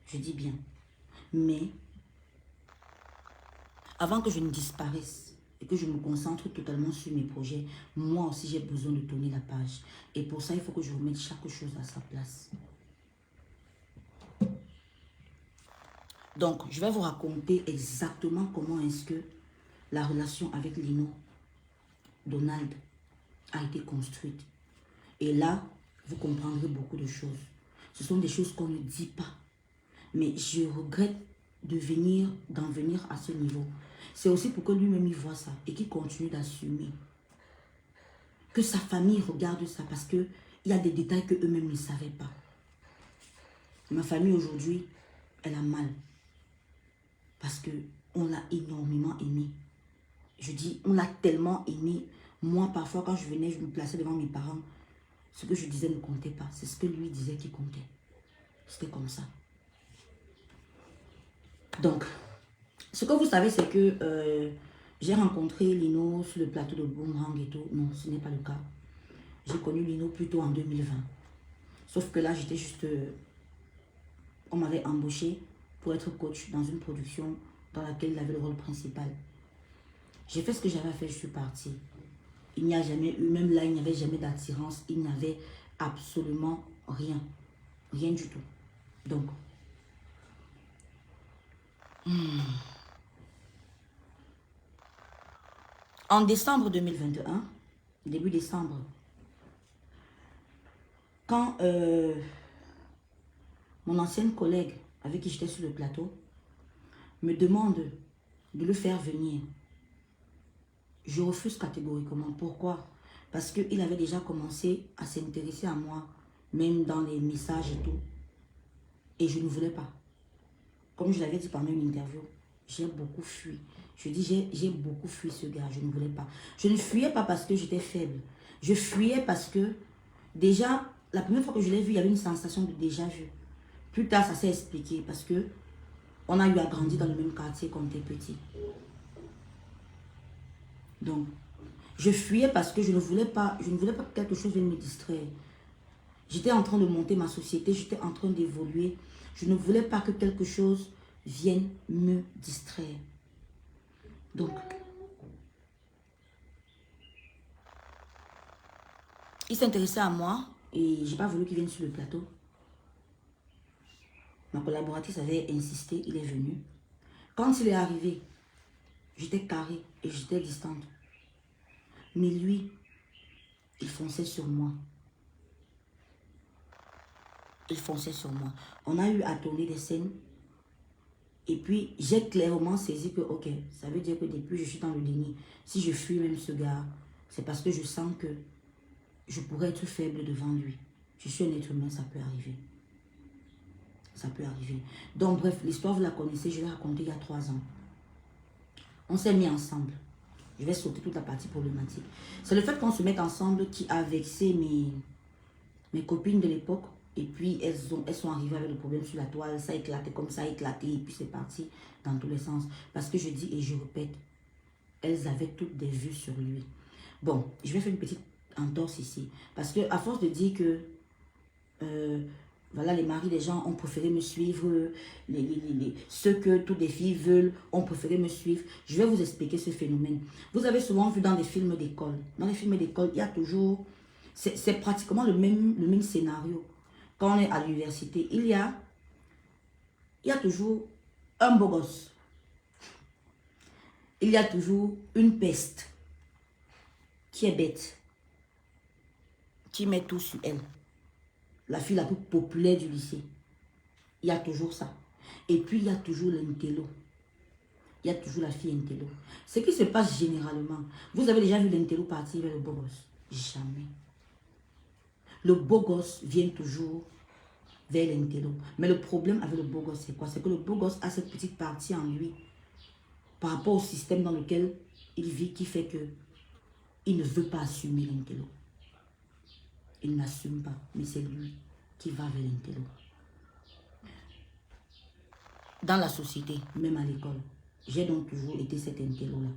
[SPEAKER 1] Je dis bien. Mais, avant que je ne disparaisse et et que je me concentre totalement sur mes projets, moi aussi j'ai besoin de tourner la page. Et pour ça, il faut que je remette chaque chose à sa place. Donc, je vais vous raconter exactement comment est-ce que la relation avec Lino, Donald, a été construite. Et là, vous comprendrez beaucoup de choses. Ce sont des choses qu'on ne dit pas. Mais je regrette d'en venir à ce niveau. C'est aussi pour que lui-même il voit ça et qu'il continue d'assumer. Que sa famille regarde ça parce qu'il y a des détails qu'eux-mêmes ne savaient pas. Ma famille aujourd'hui, elle a mal. Parce qu'on l'a énormément aimé. Je dis, on l'a tellement aimé. Moi, parfois, quand je venais, je me plaçais devant mes parents. Ce que je disais ne comptait pas. C'est ce que lui disait qui comptait. C'était comme ça. Donc, ce que vous savez, c'est que j'ai rencontré Lino sur le plateau de Boomerang et tout. Non, ce n'est pas le cas. J'ai connu Lino plutôt en 2020. Sauf que là, j'étais juste... on m'avait embauché pour être coach dans une production dans laquelle il avait le rôle principal. J'ai fait ce que j'avais à faire, je suis partie. Il n'y a jamais eu, même là, il n'y avait jamais d'attirance. Il n'y avait absolument rien. Rien du tout. Donc, en décembre 2021, début décembre, quand mon ancienne collègue avec qui j'étais sur le plateau me demande de le faire venir, je refuse catégoriquement. Pourquoi? Parce qu'il avait déjà commencé à s'intéresser à moi, même dans les messages et tout. Et je ne voulais pas. Comme je l'avais dit pendant une interview, j'ai beaucoup fui. Je dis, j'ai beaucoup fui ce gars, je ne voulais pas. Je ne fuyais pas parce que j'étais faible. Je fuyais parce que, déjà, la première fois que je l'ai vu, il y avait une sensation de déjà vu. Plus tard, ça s'est expliqué parce que on a eu à grandir dans le même quartier quand on était petit. Donc, je fuyais parce que je ne voulais pas que quelque chose vienne me distraire. J'étais en train de monter ma société, j'étais en train d'évoluer. Je ne voulais pas que quelque chose vienne me distraire. Donc, il s'intéressait à moi et je n'ai pas voulu qu'il vienne sur le plateau. Ma collaboratrice avait insisté, il est venu. Quand il est arrivé, j'étais carrée et j'étais distante. Mais lui, il fonçait sur moi. Il fonçait sur moi. On a eu à tourner des scènes. Et puis, j'ai clairement saisi que, ok, ça veut dire que depuis, je suis dans le déni. Si je fuis même ce gars, c'est parce que je sens que je pourrais être faible devant lui. Je suis un être humain, ça peut arriver. Ça peut arriver. Donc, bref, l'histoire, vous la connaissez, je l'ai racontée il y a 3 ans. On s'est mis ensemble. Je vais sauter toute la partie problématique. C'est le fait qu'on se mette ensemble qui a vexé mes copines de l'époque. Et puis, elles sont arrivées avec le problème sur la toile. Ça a éclaté comme ça, a éclaté. Et puis, c'est parti dans tous les sens. Parce que je dis et je répète, elles avaient toutes des vues sur lui. Bon, je vais faire une petite entorse ici. Parce que à force de dire que... voilà, les maris des gens ont préféré me suivre. Ceux que toutes les filles veulent ont préféré me suivre. Je vais vous expliquer ce phénomène. Vous avez souvent vu dans des films d'école. Dans les films d'école, il y a toujours... C'est pratiquement le même scénario. Quand on est à l'université, il y a toujours un beau gosse. Il y a toujours une peste qui est bête, qui met tout sur elle. La fille la plus populaire du lycée. Il y a toujours ça. Et puis, il y a toujours l'intello. Il y a toujours la fille intello. Ce qui se passe généralement, vous avez déjà vu l'intello partir vers le beau gosse? Jamais. Le beau gosse vient toujours vers l'intello. Mais le problème avec le beau gosse, c'est quoi? C'est que le beau gosse a cette petite partie en lui par rapport au système dans lequel il vit qui fait que il ne veut pas assumer l'intello. Il n'assume pas, mais c'est lui qui va vers l'intello. Dans la société, même à l'école, j'ai donc toujours été cet intello-là.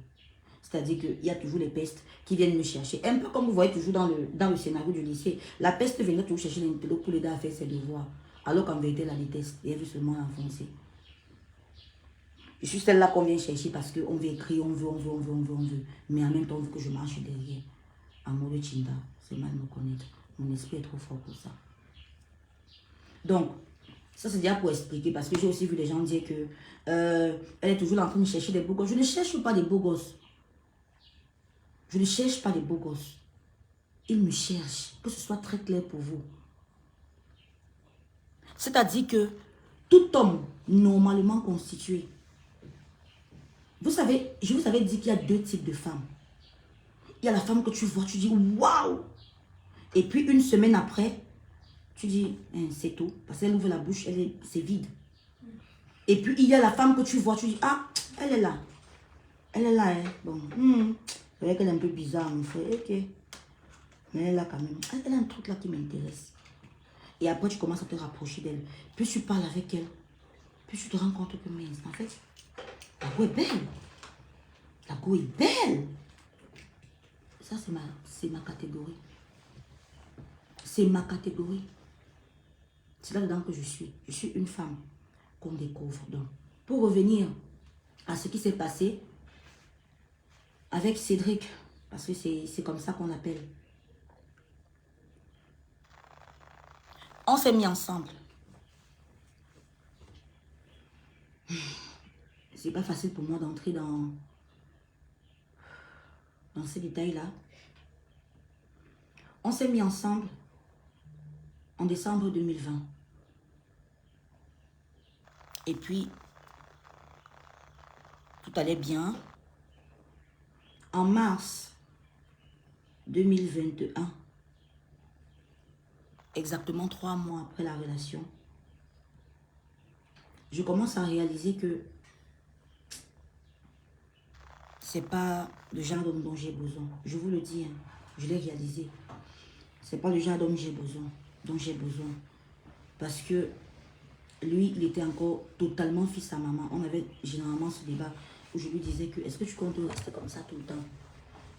[SPEAKER 1] C'est-à-dire qu'il y a toujours les pestes qui viennent me chercher. Un peu comme vous voyez toujours dans le scénario du lycée. La peste venait toujours chercher l'intello pour l'aider à faire ses devoirs. Alors qu'en vérité, elle la déteste. Et elle veut seulement l'enfoncer. Je suis celle-là qu'on vient chercher parce qu'on veut écrire, on veut. Mais en même temps, on veut que je marche derrière. Amour de Chinda, c'est mal me connaître. Mon esprit est trop fort pour ça. Donc, ça c'est déjà pour expliquer parce que j'ai aussi vu les gens dire que elle est toujours en train de chercher des beaux gosses. Je ne cherche pas des beaux gosses. Je ne cherche pas des beaux gosses. Ils me cherchent. Que ce soit très clair pour vous. C'est-à-dire que tout homme normalement constitué, vous savez, je vous avais dit qu'il y a deux types de femmes. Il y a la femme que tu vois, tu dis waouh. Et puis une semaine après, tu dis c'est tout. Parce qu'elle ouvre la bouche, c'est vide. Et puis il y a la femme que tu vois, tu dis ah, elle est là. Elle est là, hein. Bon. C'est vrai qu'elle est un peu bizarre, mon frère. Ok. Mais elle est là quand même. Elle a un truc là qui m'intéresse. Et après, tu commences à te rapprocher d'elle. Plus tu parles avec elle, plus tu te rends compte que, mais en fait, la go est belle. La go est belle. Ça, c'est ma catégorie. C'est ma catégorie. C'est là-dedans que je suis. Je suis une femme qu'on découvre. Donc, pour revenir à ce qui s'est passé avec Cédric, parce que c'est comme ça qu'on appelle. On s'est mis ensemble. C'est pas facile pour moi d'entrer dans ces détails-là. On s'est mis ensemble en décembre 2020. Et puis, tout allait bien. En mars 2021, exactement 3 mois après la relation, je commence à réaliser que c'est pas le genre d'homme dont j'ai besoin. Je vous le dis, hein, je l'ai réalisé. C'est pas le genre d'homme dont j'ai besoin. Parce que lui, il était encore totalement fils à maman. On avait généralement ce débat où je lui disais que est-ce que tu comptes rester comme ça tout le temps?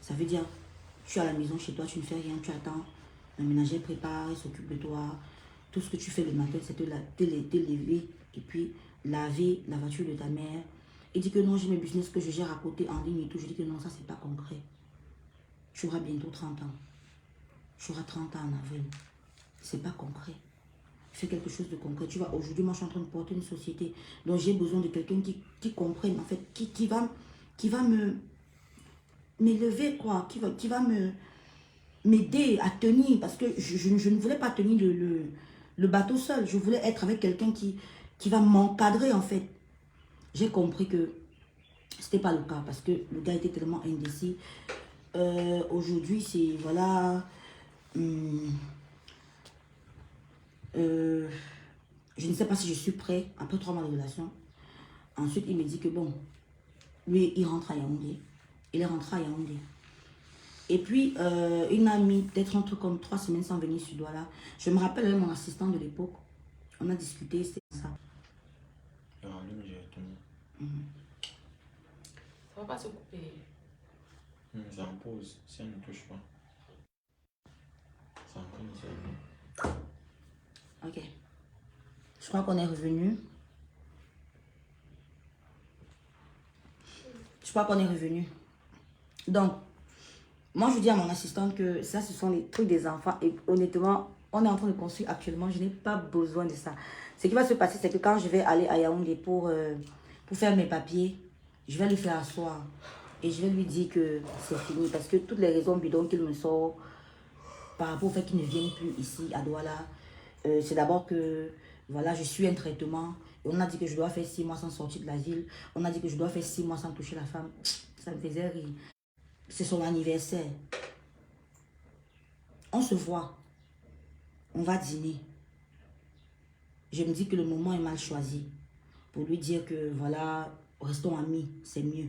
[SPEAKER 1] Ça veut dire, tu es à la maison chez toi, tu ne fais rien, tu attends. Le ménager prépare, il s'occupe de toi. Tout ce que tu fais le matin, c'est te lever et puis laver la voiture de ta mère. Il dit que non, j'ai mes business que je gère à côté en ligne et tout. Je dis que non, ça c'est pas concret. Tu auras bientôt 30 ans. Tu auras 30 ans en avril. C'est pas concret. Fais quelque chose de concret. Tu vois, aujourd'hui, moi je suis en train de porter une société. Donc j'ai besoin de quelqu'un qui comprenne, en fait, qui va m'élever, quoi, qui va m'aider à tenir, parce que je ne voulais pas tenir le bateau seul, je voulais être avec quelqu'un qui va m'encadrer, en fait. J'ai compris que c'était pas le cas, parce que le gars était tellement indécis. Aujourd'hui, c'est, voilà, je ne sais pas si je suis prêt, après 3 mois de relation. Ensuite, il me dit que bon, lui, il rentre à Yaoundé. Il est rentré à Yaoundé. Et puis, il m'a mis peut-être un truc comme 3 semaines sans venir sur Douala. Je me rappelle avec mon assistant de l'époque. On a discuté, c'était ça.
[SPEAKER 2] Ça va pas se couper.
[SPEAKER 3] C'est en pause, si elle ne touche pas. C'est en train de.
[SPEAKER 1] Ok. Je crois qu'on est revenu. Donc, moi, je dis à mon assistante que ça, ce sont les trucs des enfants. Et honnêtement, on est en train de construire actuellement. Je n'ai pas besoin de ça. Ce qui va se passer, c'est que quand je vais aller à Yaoundé pour faire mes papiers, je vais lui faire asseoir. Et je vais lui dire que c'est fini. Parce que toutes les raisons bidons qu'il me sort par rapport au fait qu'il ne vienne plus ici à Douala, c'est d'abord que, voilà, je suis un traitement. Et on a dit que je dois faire 6 mois sans sortir de l'asile. On a dit que je dois faire 6 mois sans toucher la femme. Ça me faisait rire. C'est son anniversaire. On se voit. On va dîner. Je me dis que le moment est mal choisi. Pour lui dire que, voilà, restons amis, c'est mieux.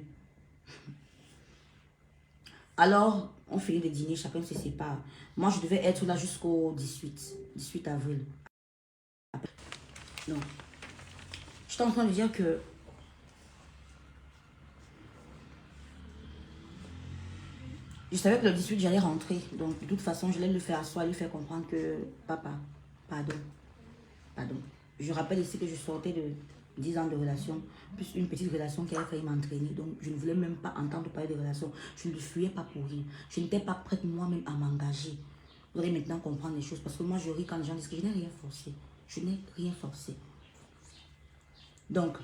[SPEAKER 1] Alors, on finit de dîner, chacun se sépare. Moi, je devais être là jusqu'au 18 avril. Non. Je suis en train de dire que je savais que le 18, j'allais rentrer. Donc, de toute façon, je allais le faire asseoir, lui faire comprendre que, papa, pardon. Je rappelle ici que je sortais 10 ans de relation, plus une petite relation qui avait failli m'entraîner. Donc, je ne voulais même pas entendre parler de relation. Je ne le fuyais pas pour rire. Je n'étais pas prête moi-même à m'engager. Vous allez maintenant comprendre les choses. Parce que moi, je ris quand les gens disent que je n'ai rien forcé. Je n'ai rien forcé. Donc,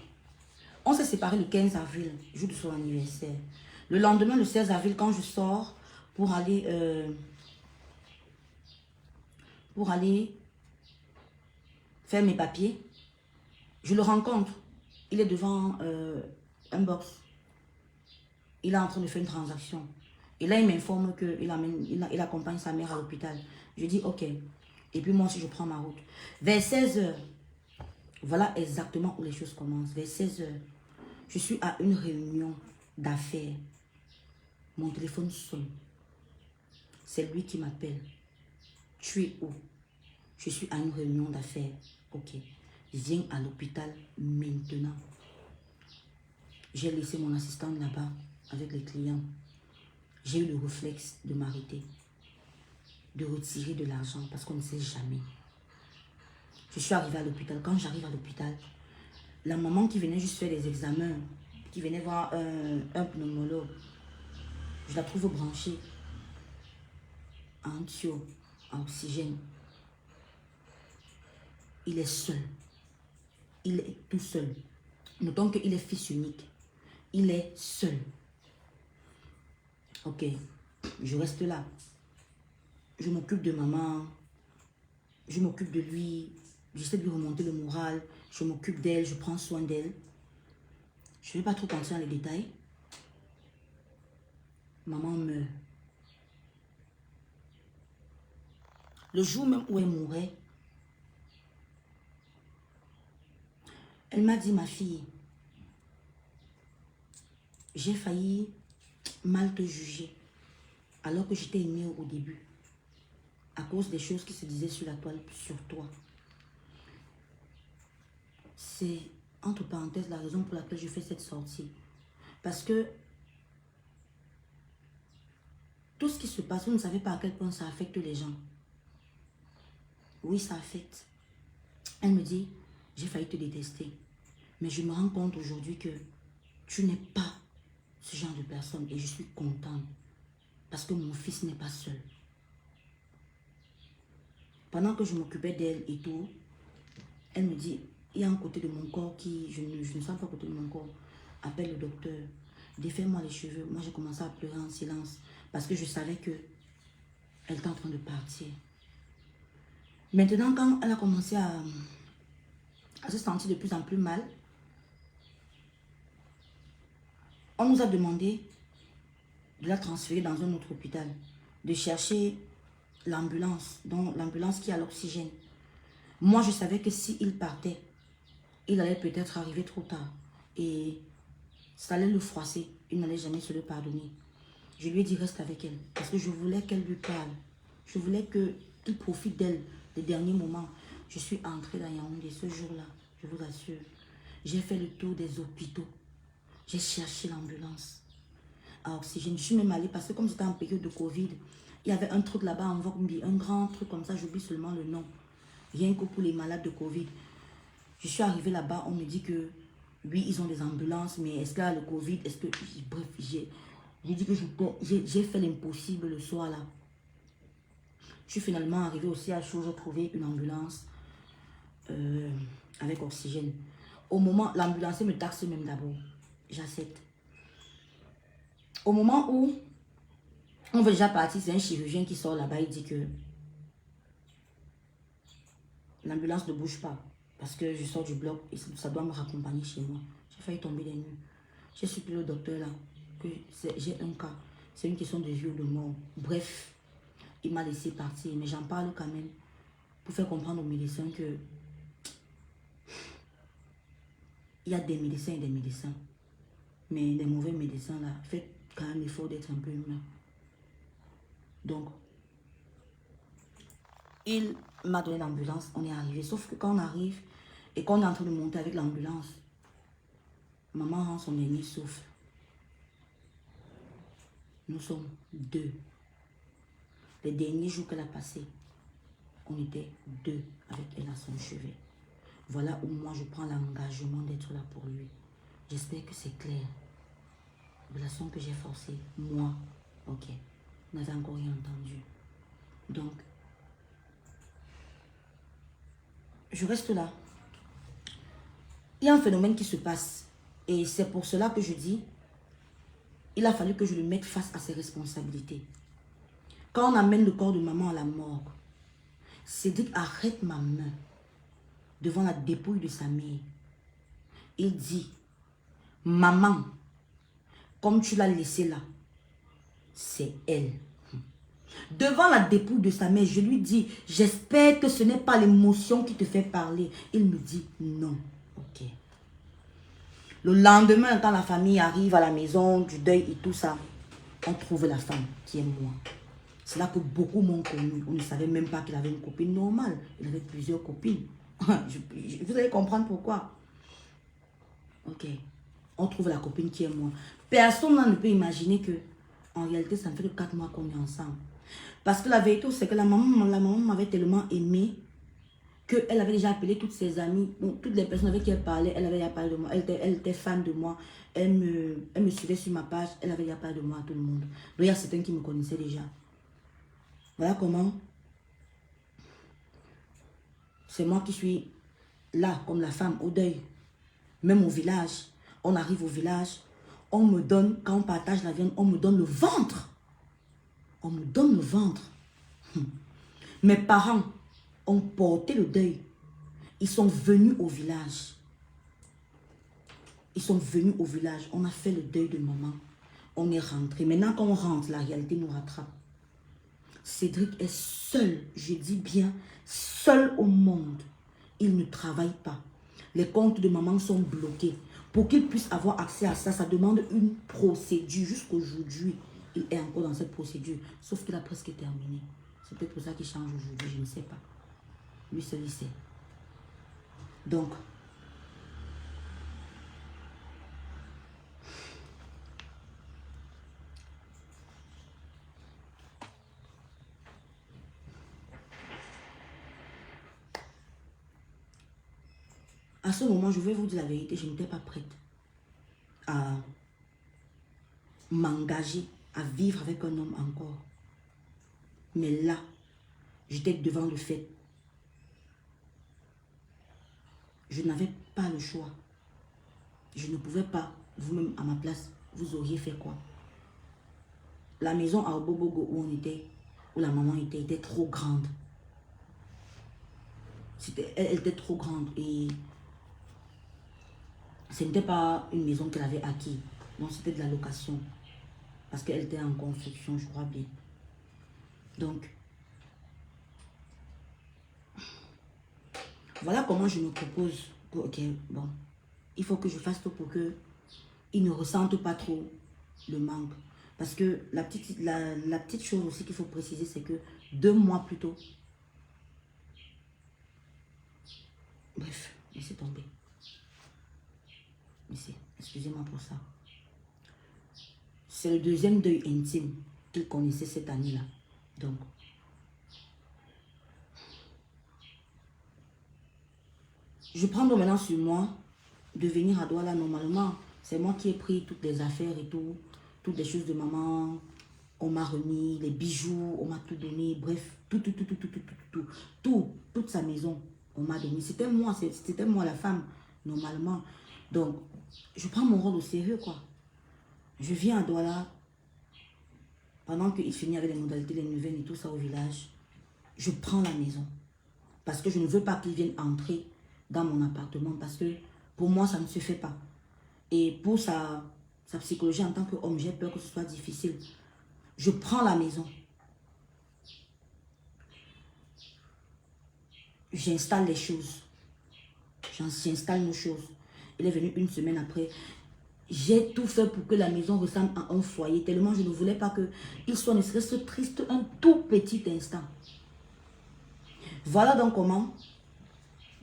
[SPEAKER 1] on s'est séparés le 15 avril, jour de son anniversaire. Le lendemain, le 16 avril, quand je sors pour aller faire mes papiers, je le rencontre. Il est devant un box. Il est en train de faire une transaction. Et là, il m'informe qu'il accompagne sa mère à l'hôpital. Je dis ok. Et puis moi aussi, je prends ma route. Vers 16 h, voilà exactement où les choses commencent. Vers 16 h, je suis à une réunion d'affaires. Mon téléphone sonne. C'est lui qui m'appelle. Tu es où? Je suis à une réunion d'affaires. Ok. Viens à l'hôpital maintenant. J'ai laissé mon assistant là-bas avec les clients. J'ai eu le réflexe de m'arrêter, de retirer de l'argent parce qu'on ne sait jamais. Je suis arrivée à l'hôpital. Quand j'arrive à l'hôpital, la maman qui venait juste faire des examens, qui venait voir un pneumologue, je la trouve branchée à un tuyau, à oxygène. Il est seul. Il est tout seul. Notons qu'il est fils unique. Il est seul. Ok, je reste là. Je m'occupe de maman. Je m'occupe de lui. J'essaie de lui remonter le moral. Je m'occupe d'elle. Je prends soin d'elle. Je ne vais pas trop penser dans les détails. Maman meurt. Le jour même où elle mourait, elle m'a dit, ma fille, j'ai failli mal te juger alors que j'étais aimée au début à cause des choses qui se disaient sur la toile sur toi. C'est, entre parenthèses, la raison pour laquelle je fais cette sortie. Parce que tout ce qui se passe, vous ne savez pas à quel point ça affecte les gens. Oui, ça affecte. Elle me dit, j'ai failli te détester. Mais je me rends compte aujourd'hui que tu n'es pas ce genre de personne. Et je suis contente. Parce que mon fils n'est pas seul. Pendant que je m'occupais d'elle et tout, elle me dit, il y a un côté de mon corps qui, je ne sens pas le côté de mon corps. Appelle le docteur. Défais-moi les cheveux. Moi, j'ai commencé à pleurer en silence. Parce que je savais que elle était en train de partir. Maintenant, quand elle a commencé à se sentir de plus en plus mal, on nous a demandé de la transférer dans un autre hôpital, de chercher l'ambulance, donc l'ambulance qui a l'oxygène. Moi, je savais que s'il partait, il allait peut-être arriver trop tard et ça allait le froisser. Il n'allait jamais se le pardonner. Je lui ai dit, reste avec elle parce que je voulais qu'elle lui parle. Je voulais qu'il profite d'elle les derniers moments. Je suis entrée dans Yaoundé ce jour-là, je vous assure. J'ai fait le tour des hôpitaux. J'ai cherché l'ambulance à oxygène. Je suis même allée parce que comme c'était en période de Covid, il y avait un truc là-bas en Vokmbi, un grand truc comme ça, j'oublie seulement le nom. Rien que pour les malades de Covid. Je suis arrivée là-bas, on me dit que oui, ils ont des ambulances, mais est-ce qu'il y a le Covid? Est-ce que... Bref, j'ai dit que j'ai fait l'impossible le soir là. Je suis finalement arrivée aussi à Chou, j'ai trouvé une ambulance avec oxygène. Au moment, l'ambulancier me taxe même d'abord. J'accepte. Au moment où on veut déjà partir, c'est un chirurgien qui sort là-bas, il dit que l'ambulance ne bouge pas. Parce que je sors du bloc et ça doit me raccompagner chez moi. J'ai failli tomber des nues. J'ai supplié au docteur là que j'ai un cas. C'est une question de vie ou de mort. Bref, il m'a laissé partir. Mais j'en parle quand même pour faire comprendre aux médecins que il y a des médecins et des médecins. Mais les mauvais médecins là, faites quand même l'effort d'être un peu humain. Donc, il m'a donné l'ambulance, on est arrivé. Sauf que quand on arrive et qu'on est en train de monter avec l'ambulance, maman rend son dernier souffle. Nous sommes deux. Les derniers jours qu'elle a passés, on était deux avec elle à son chevet. Voilà où moi je prends l'engagement d'être là pour lui. J'espère que c'est clair. Relation que j'ai forcée, moi, ok, vous n'avez encore rien entendu. Donc, je reste là. Il y a un phénomène qui se passe. Et c'est pour cela que je dis, il a fallu que je le mette face à ses responsabilités. Quand on amène le corps de maman à la morgue, Cédric arrête ma main devant la dépouille de sa mère. Il dit, maman, comme tu l'as laissée là, c'est elle. Devant la dépouille de sa mère, je lui dis, j'espère que ce n'est pas l'émotion qui te fait parler. Il me dit, non. Ok. Le lendemain, quand la famille arrive à la maison, du deuil et tout ça, on trouve la femme qui est moi. C'est là que beaucoup m'ont connu. On ne savait même pas qu'il avait une copine normale. Il avait plusieurs copines. Vous allez comprendre pourquoi. Ok. On trouve la copine qui est moi. Personne ne peut imaginer que, en réalité, ça ne fait que 4 mois qu'on est ensemble. Parce que la vérité, c'est que la maman m'avait tellement aimé qu'elle avait déjà appelé toutes ses amies, toutes les personnes avec qui elle parlait, elle avait déjà parlé de moi. Elle était fan de moi. Elle me suivait sur ma page. Elle avait déjà parlé de moi à tout le monde. Donc, il y a certains qui me connaissaient déjà. Voilà comment c'est moi qui suis là, comme la femme, au deuil. Même au village. On arrive au village. On me donne, quand on partage la viande, on me donne le ventre. On me donne le ventre. Mes parents ont porté le deuil. Ils sont venus au village. Ils sont venus au village. On a fait le deuil de maman. On est rentré. Maintenant, quand on rentre, la réalité nous rattrape. Cédric est seul, je dis bien, seul au monde. Il ne travaille pas. Les comptes de maman sont bloqués. Pour qu'il puisse avoir accès à ça, ça demande une procédure. Jusqu'aujourd'hui, il est encore dans cette procédure. Sauf qu'il a presque terminé. C'est peut-être pour ça qu'il change aujourd'hui, je ne sais pas. Lui seul, il sait. Donc, à ce moment, je vais vous dire la vérité, je n'étais pas prête à m'engager à vivre avec un homme encore. Mais là, j'étais devant le fait. Je n'avais pas le choix. Je ne pouvais pas, vous-même à ma place, vous auriez fait quoi? La maison à Obobogo où on était, où la maman était trop grande. Elle était trop grande et ce n'était pas une maison qu'elle avait acquise. Non, c'était de la location. Parce qu'elle était en construction, je crois bien. Donc, voilà comment je me propose. Ok, bon. Il faut que je fasse tout pour qu'il ne ressente pas trop le manque. Parce que la petite chose aussi qu'il faut préciser, c'est que 2 mois plus tôt, bref, laissez tomber. Excusez-moi pour ça. C'est le deuxième deuil intime qu'il connaissait cette année-là. Donc, je prends donc maintenant sur moi de venir à Douala normalement. C'est moi qui ai pris toutes les affaires et tout, toutes les choses de maman. On m'a remis les bijoux, on m'a tout donné, bref, toute sa maison, on m'a donné. C'était moi la femme, normalement. Donc, je prends mon rôle au sérieux, quoi. Je viens à Douala, pendant qu'il finit avec les modalités, les neuvaines et tout ça au village, je prends la maison. Parce que je ne veux pas qu'il vienne entrer dans mon appartement, parce que pour moi, ça ne se fait pas. Et pour sa psychologie en tant qu'homme, j'ai peur que ce soit difficile. Je prends la maison. J'installe les choses. J'installe nos choses. Il est venu 1 semaine après. J'ai tout fait pour que la maison ressemble à un foyer. Tellement je ne voulais pas qu'il soit ne serait-ce triste un tout petit instant. Voilà donc comment,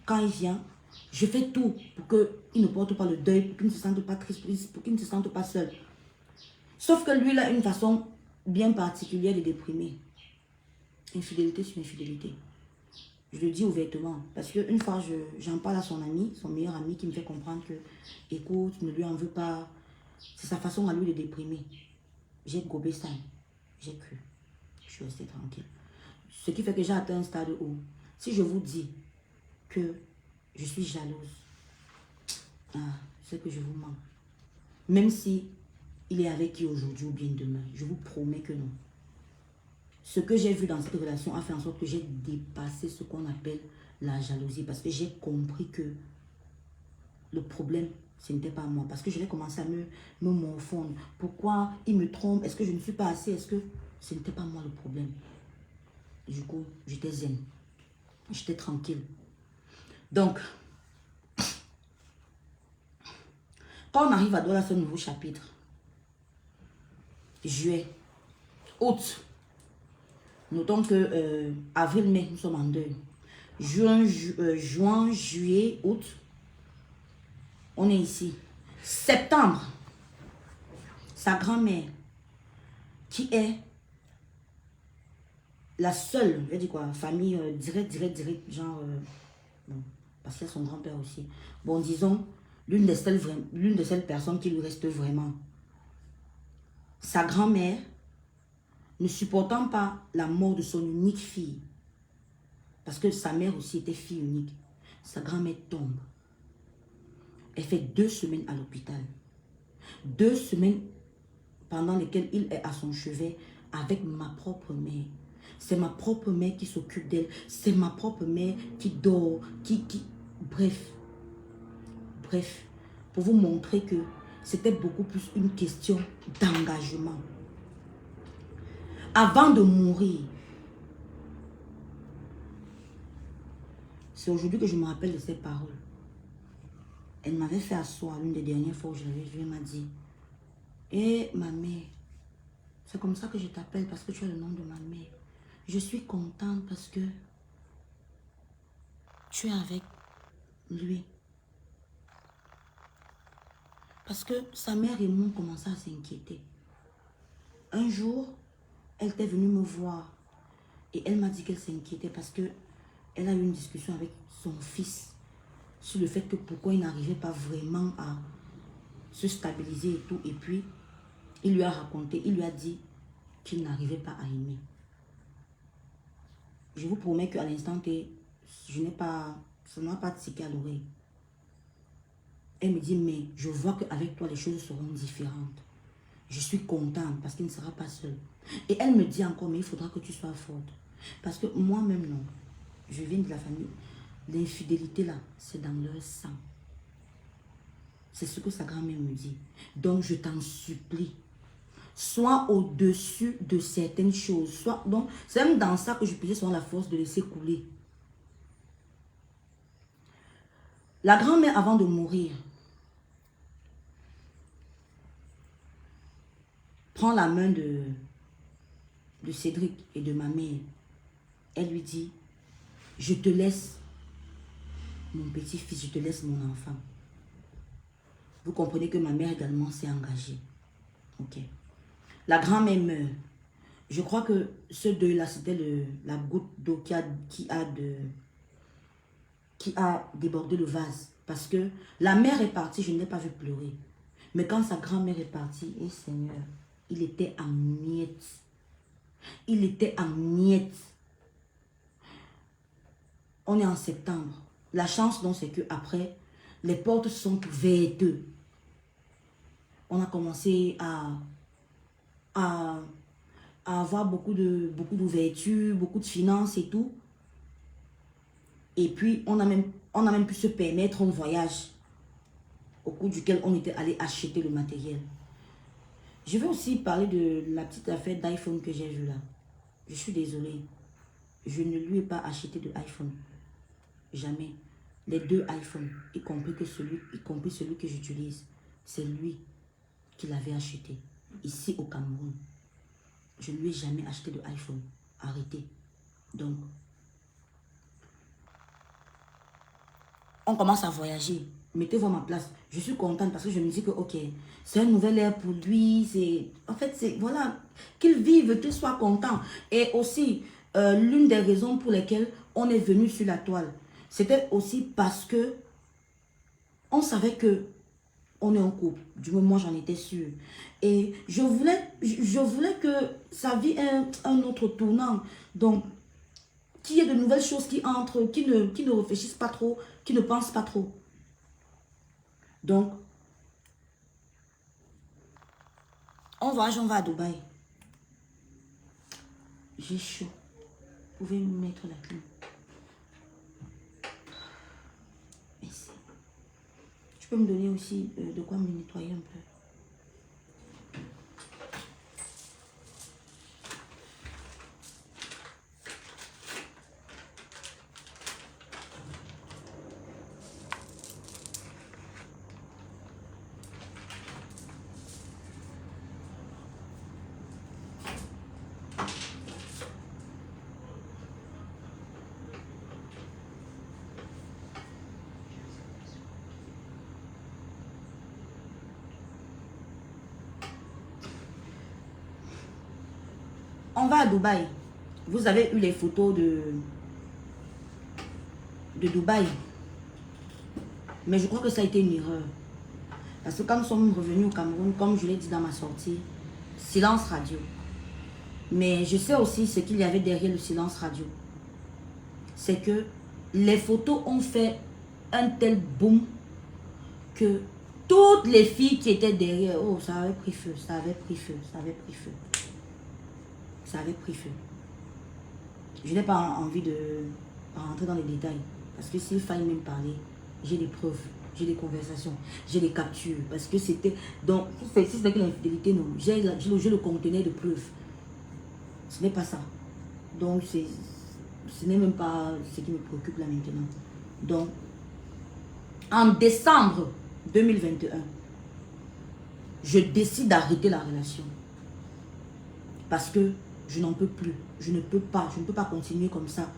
[SPEAKER 1] quand il vient, je fais tout pour qu'il ne porte pas le deuil, pour qu'il ne se sente pas triste, pour qu'il ne se sente pas seul. Sauf que lui, il a une façon bien particulière de déprimer. Infidélité sur infidélité. Je le dis ouvertement. Parce qu'une fois, j'en parle à son ami, son meilleur ami, qui me fait comprendre que, écoute, ne lui en veux pas. C'est sa façon à lui de déprimer. J'ai gobé ça. J'ai cru. Je suis restée tranquille. Ce qui fait que j'ai atteint un stade où, si je vous dis que je suis jalouse, c'est que je vous mens. Même si il est avec qui aujourd'hui ou bien demain, je vous promets que non. Ce que j'ai vu dans cette relation a fait en sorte que j'ai dépassé ce qu'on appelle la jalousie. Parce que j'ai compris que le problème, ce n'était pas moi. Parce que je vais commencer à me morfondre. Pourquoi il me trompe? Est-ce que je ne suis pas assez? Est-ce que ce n'était pas moi le problème? Du coup, j'étais zen. J'étais tranquille. Donc, quand on arrive à Douala, ce nouveau chapitre, juillet, août, notons que avril, mai, nous sommes en deuil. Juin, juillet, août, on est ici. Septembre, sa grand-mère, qui est la seule, je vais dire quoi, famille direct, genre, bon, parce qu'il y a son grand-père aussi. Bon, disons, l'une des seules personnes qui lui reste vraiment. Sa grand-mère, ne supportant pas la mort de son unique fille, parce que sa mère aussi était fille unique, sa grand-mère tombe. Elle fait 2 semaines à l'hôpital. 2 semaines pendant lesquelles il est à son chevet avec ma propre mère. C'est ma propre mère qui s'occupe d'elle. C'est ma propre mère qui dort, Bref, pour vous montrer que c'était beaucoup plus une question d'engagement. Avant de mourir, c'est aujourd'hui que je me rappelle de ces paroles. Elle m'avait fait asseoir l'une des dernières fois où je l'avais vue. Elle m'a dit, eh ma mère, c'est comme ça que je t'appelle parce que tu as le nom de ma mère. Je suis contente parce que tu es avec lui. Parce que sa mère et moi commençaient à s'inquiéter. Un jour, elle était venue me voir et elle m'a dit qu'elle s'inquiétait parce que elle a eu une discussion avec son fils sur le fait que pourquoi il n'arrivait pas vraiment à se stabiliser et tout. Et puis, il lui a raconté, il lui a dit qu'il n'arrivait pas à aimer. Je vous promets qu'à l'instant T, ça n'a pas tiqué à l'oreille. Elle me dit, mais je vois qu'avec toi, les choses seront différentes. Je suis contente parce qu'il ne sera pas seul. Et elle me dit encore, mais il faudra que tu sois forte. Parce que moi-même, non. Je viens de la famille. L'infidélité, là, c'est dans leur sang. C'est ce que sa grand-mère me dit. Donc, je t'en supplie. Sois au-dessus de certaines choses. Donc, c'est même dans ça que je puisse avoir la force de laisser couler. La grand-mère, avant de mourir, prend la main de Cédric et de ma mère. Elle lui dit, je te laisse mon petit-fils, je te laisse mon enfant. Vous comprenez que ma mère également s'est engagée. Ok. La grand-mère meurt. Je crois que ce deuil-là, c'était la goutte d'eau qui a débordé le vase. Parce que la mère est partie, je ne l'ai pas vu pleurer. Mais quand sa grand-mère est partie, et Seigneur, il était en miettes. Il était en miettes. On est en septembre. La chance, donc, c'est qu'après, les portes sont ouvertes. On a commencé à avoir beaucoup d'ouverture, beaucoup de finances et tout. Et puis, on a même pu se permettre un voyage au cours duquel on était allé acheter le matériel. Je vais aussi parler de la petite affaire d'iPhone que j'ai vue là. Je suis désolée. Je ne lui ai pas acheté de iPhone. Jamais. Les 2 iPhones, y compris celui que j'utilise, c'est lui qui l'avait acheté. Ici au Cameroun. Je ne lui ai jamais acheté de iPhone. Arrêtez. Donc, on commence à voyager. Mettez-vous à ma place. Je suis contente parce que je me dis que, ok, c'est un nouvel air pour lui. En fait, voilà, qu'il vive, qu'il soit content. Et aussi, l'une des raisons pour lesquelles on est venu sur la toile, c'était aussi parce que on savait que on est en couple. Du moment j'en étais sûre. Et je voulais que ça vit un autre tournant. Donc, qu'il y ait de nouvelles choses qui entrent, qui ne réfléchissent pas trop, qui ne pensent pas trop. Donc, on va à Dubaï. J'ai chaud. Vous pouvez me mettre la clim. Merci. Tu peux me donner aussi de quoi me nettoyer un peu. On va à Dubaï. Vous avez eu les photos de Dubaï. Mais je crois que ça a été une erreur. Parce que quand nous sommes revenus au Cameroun, comme je l'ai dit dans ma sortie, silence radio. Mais je sais aussi ce qu'il y avait derrière le silence radio. C'est que les photos ont fait un tel boom que toutes les filles qui étaient derrière, oh, ça avait pris feu, ça avait pris feu, ça avait pris feu. Ça avait pris feu. Je n'ai pas envie de rentrer dans les détails. Parce que s'il fallait même parler, j'ai des preuves, j'ai des conversations, j'ai des captures. Parce que c'était... Donc, si c'était que l'infidélité, non. J'ai le conteneur de preuves. Ce n'est pas ça. Donc, ce n'est même pas ce qui me préoccupe là maintenant. Donc, en décembre 2021, je décide d'arrêter la relation. Parce que je n'en peux plus. Je ne peux pas continuer comme ça.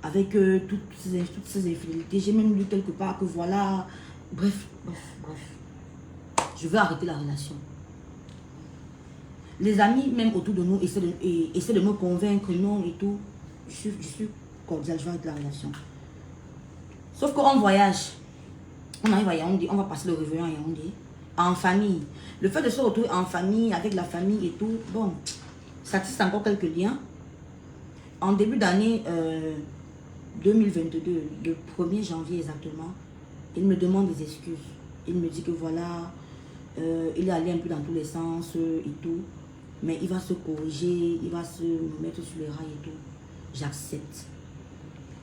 [SPEAKER 1] Avec toutes ces infidélités. J'ai même lu quelque part que voilà. Bref. Je veux arrêter la relation. Les amis, même autour de nous, essaient de me convaincre, non et tout. Je suis cordiale, je veux arrêter la relation. Sauf qu'on voyage. On arrive à Yaoundé, on va passer le réveillon à Yaoundé. En famille. Le fait de se retrouver en famille, avec la famille et tout, bon, ça tisse encore quelques liens. En début d'année 2022, le 1er janvier exactement, il me demande des excuses. Il me dit que voilà, il est allé un peu dans tous les sens et tout, mais il va se corriger, il va se mettre sur les rails et tout. J'accepte.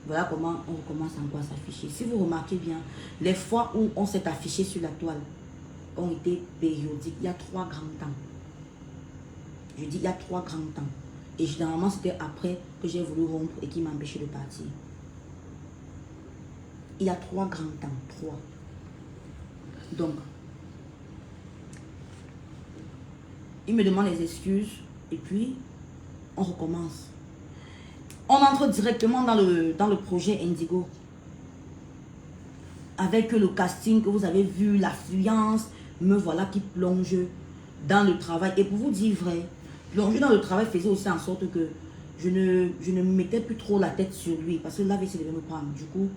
[SPEAKER 1] Voilà comment on commence encore à s'afficher. Si vous remarquez bien, les fois où on s'est affiché sur la toile ont été périodiques. Il y a 3 grands temps. Je dis il y a 3 grands temps. Et généralement, c'était après que j'ai voulu rompre et qui m'a empêché de partir. Il y a 3 grands temps. 3. Donc, il me demande les excuses et puis on recommence. On entre directement dans le projet Indigo. Avec le casting que vous avez vu, l'affluence, me voilà qui plonge dans le travail. Et pour vous dire vrai, plonger dans le travail faisait aussi en sorte que je ne me mettais plus trop la tête sur lui. Parce que là, il devait me prendre. Du coup,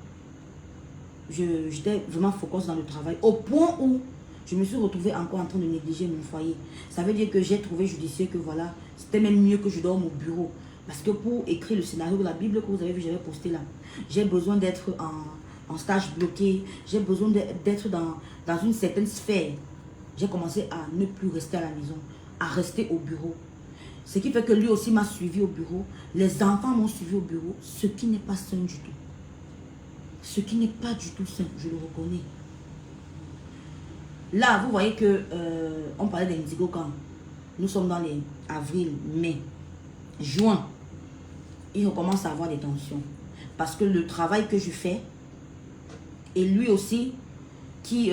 [SPEAKER 1] j'étais vraiment focus dans le travail. Au point où je me suis retrouvée encore en train de négliger mon foyer. Ça veut dire que j'ai trouvé judicieux que voilà, c'était même mieux que je dorme au bureau. Parce que pour écrire le scénario de la Bible que vous avez vu, j'avais posté là, j'ai besoin d'être en stage bloqué, j'ai besoin d'être dans une certaine sphère. J'ai commencé à ne plus rester à la maison, à rester au bureau. Ce qui fait que lui aussi m'a suivi au bureau. Les enfants m'ont suivi au bureau, ce qui n'est pas sain du tout. Ce qui n'est pas du tout sain, je le reconnais. Là, vous voyez que on parlait d'Indigo quand nous sommes dans les avril, mai, juin. Il recommence à avoir des tensions. Parce que le travail que je fais, et lui aussi, qui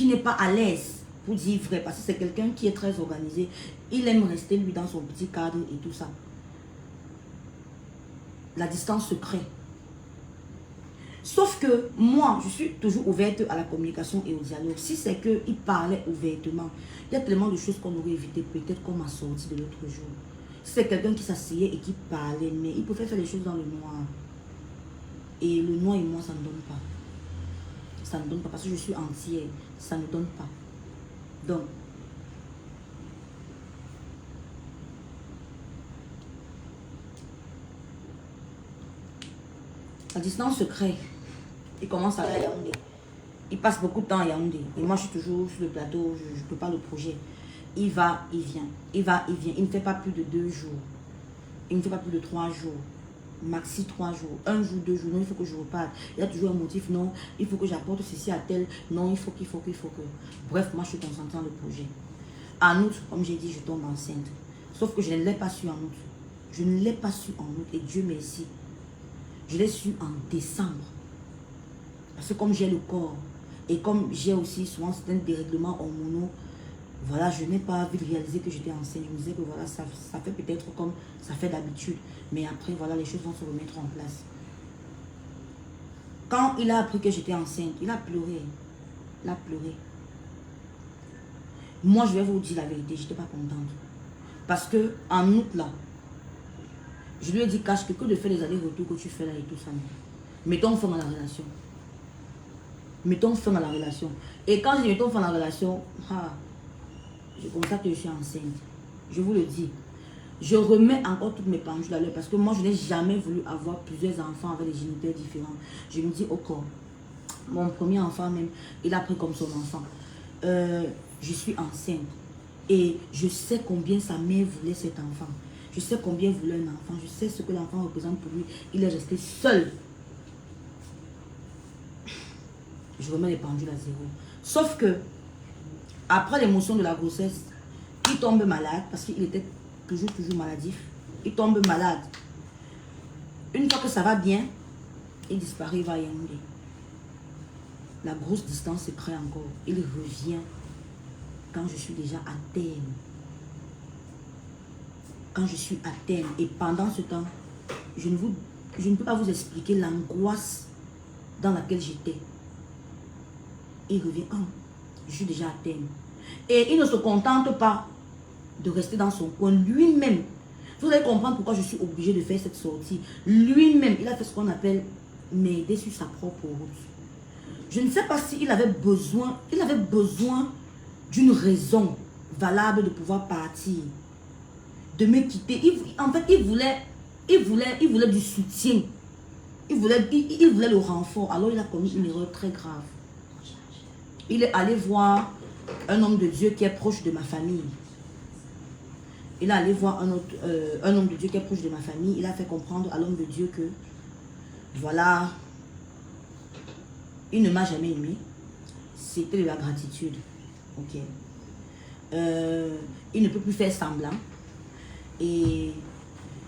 [SPEAKER 1] n'est pas à l'aise, pour dire vrai, parce que c'est quelqu'un qui est très organisé. Il aime rester, lui, dans son petit cadre et tout ça. La distance se crée. Sauf que moi, je suis toujours ouverte à la communication et au dialogue. Si c'est qu'il parlait ouvertement, il y a tellement de choses qu'on aurait évité, peut-être qu'on m'a sorti de l'autre jour. C'est quelqu'un qui s'asseyait et qui parlait, mais il pouvait faire les choses dans le noir. Et le noir et moi, ça ne donne pas. Ça ne donne pas parce que je suis entière. Ça ne donne pas. Donc, la distance se crée. Il commence à aller à Yaoundé. Il passe beaucoup de temps à Yaoundé. Et moi, je suis toujours sur le plateau. Je ne peux pas le projet. Il va, il vient. Il va, il vient. Il ne fait pas plus de 2 jours. Il ne fait pas plus de 3 jours. Maxi 3 jours. 1 jour, 2 jours. Non, il faut que je reparte. Il y a toujours un motif. Non, il faut que j'apporte ceci à tel. Non, il faut que. Bref, moi, je suis concentrée dans le projet. En août, comme j'ai dit, je tombe enceinte. Sauf que je ne l'ai pas su en août. Je ne l'ai pas su en août. Et Dieu merci. Je l'ai su en décembre. Parce que comme j'ai le corps, et comme j'ai aussi souvent certains dérèglements hormonaux, voilà, je n'ai pas envie de réaliser que j'étais enceinte. Je me disais que voilà, ça fait peut-être comme ça fait d'habitude. Mais après, voilà, les choses vont se remettre en place. Quand il a appris que j'étais enceinte, il a pleuré. Il a pleuré. Moi, je vais vous dire la vérité, je n'étais pas contente. Parce que en août, là, je lui ai dit, cache que de faire les allers-retours que tu fais là et tout ça. Mettons fin à la relation. Mettons fin à la relation. Et quand je dis mettons fin à la relation, je constate que je suis enceinte. Je vous le dis. Je remets encore toutes mes pendules à l'heure parce que moi, je n'ai jamais voulu avoir plusieurs enfants avec des géniteurs différents. Je me dis, ok, mon premier enfant même, il a pris comme son enfant. Je suis enceinte. Et je sais combien sa mère voulait cet enfant. Je sais combien il voulait un enfant. Je sais ce que l'enfant représente pour lui. Il est resté seul. Je remets les pendules à zéro. Sauf que, après l'émotion de la grossesse, il tombe malade parce qu'il était toujours maladif. Il tombe malade. Une fois que ça va bien, il disparaît, il va à Yaoundé. La grosse distance se crée encore. Il revient quand je suis déjà à terme. Quand je suis à terme. Et pendant ce temps, je ne peux pas vous expliquer l'angoisse dans laquelle j'étais. Il revient quand je suis déjà à terme. Et il ne se contente pas de rester dans son coin. Lui-même, vous allez comprendre pourquoi je suis obligée de faire cette sortie. Lui-même, il a fait ce qu'on appelle m'aider sur sa propre route. Je ne sais pas s'il avait besoin, d'une raison valable de pouvoir partir, de me quitter. En fait, il voulait du soutien. Il voulait le renfort. Alors, il a commis une erreur très grave. Il est allé voir un homme de Dieu qui est proche de ma famille. Il est allé voir un homme de Dieu qui est proche de ma famille. Il a fait comprendre à l'homme de Dieu que, voilà, il ne m'a jamais aimé. C'était de la gratitude. Ok. Il ne peut plus faire semblant. Et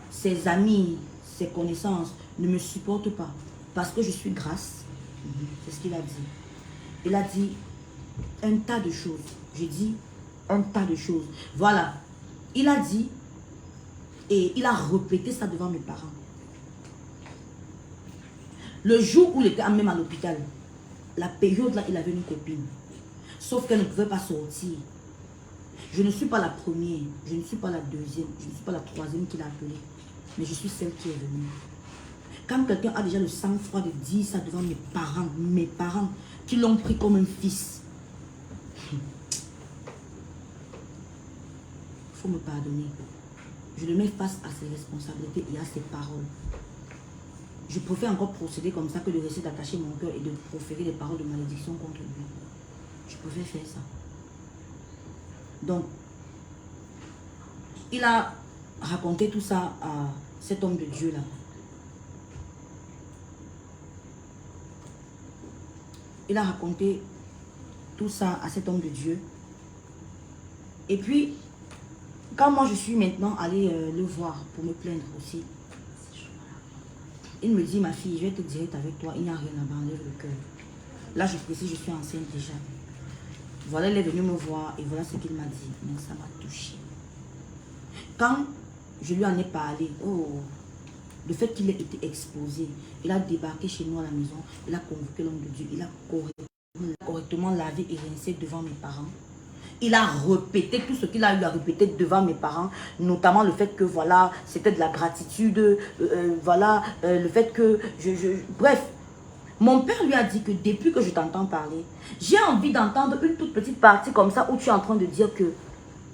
[SPEAKER 1] ses amis, ses connaissances ne me supportent pas. Parce que je suis grasse. C'est ce qu'il a dit. Il a dit un tas de choses. J'ai dit un tas de choses. Voilà. Il a dit et il a répété ça devant mes parents. Le jour où il était même à l'hôpital, la période là, il avait une copine. Sauf qu'elle ne pouvait pas sortir. Je ne suis pas la première, je ne suis pas la deuxième, je ne suis pas la troisième qu'il a appelée. Mais je suis celle qui est venue. Quand quelqu'un a déjà le sang-froid de dire ça devant mes parents qui l'ont pris comme un fils, il faut me pardonner. Je le mets face à ses responsabilités et à ses paroles. Je préfère encore procéder comme ça que de rester d'attacher mon cœur et de proférer des paroles de malédiction contre lui. Je préfère faire ça. Donc, il a raconté tout ça à cet homme de Dieu là. Il a raconté tout ça à cet homme de Dieu. Et puis, quand moi je suis maintenant allée le voir pour me plaindre aussi, il me dit, ma fille, je vais te dire avec toi, il n'y a rien à enlève le cœur. Là, je précise, je suis enceinte déjà. Voilà, il est venu me voir et voilà ce qu'il m'a dit. Mais ça m'a touché. Quand je lui en ai parlé, le fait qu'il ait été exposé, il a débarqué chez nous à la maison, il a convoqué l'homme de Dieu, il a correctement lavé et rincé devant mes parents. Il a répété tout ce qu'il a eu à répéter devant mes parents, notamment le fait que voilà, c'était de la gratitude, voilà, le fait que bref. Mon père lui a dit que depuis que je t'entends parler, j'ai envie d'entendre une toute petite partie comme ça où tu es en train de dire que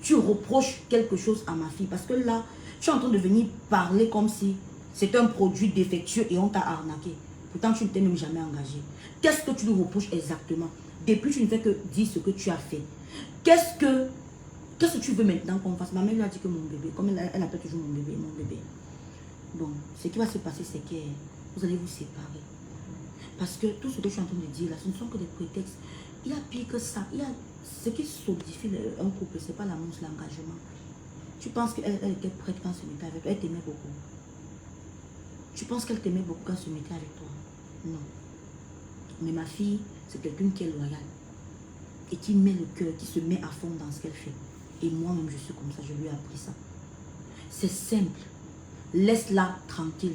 [SPEAKER 1] tu reproches quelque chose à ma fille. Parce que là, tu es en train de venir parler comme si c'était un produit défectueux et on t'a arnaqué. Pourtant, tu ne t'es même jamais engagé. Qu'est-ce que tu lui reproches exactement? Depuis, tu ne fais que dire ce que tu as fait. Qu'est-ce que tu veux maintenant qu'on fasse? Ma mère lui a dit que mon bébé, comme elle appelle toujours mon bébé. Bon, ce qui va se passer, c'est que vous allez vous séparer. Parce que tout ce que je suis en train de dire là, ce ne sont que des prétextes. Il y a pire que ça. Il y a ce qui solidifie un couple, ce n'est pas l'amour, c'est l'engagement. Tu penses qu'elle était prête quand elle se mettait avec toi? Elle t'aimait beaucoup. Tu penses qu'elle t'aimait beaucoup quand elle se mettait avec toi? Non. Mais ma fille, c'est quelqu'un qui est loyal. Et qui met le cœur, qui se met à fond dans ce qu'elle fait. Et moi-même, je suis comme ça, je lui ai appris ça. C'est simple. Laisse-la tranquille.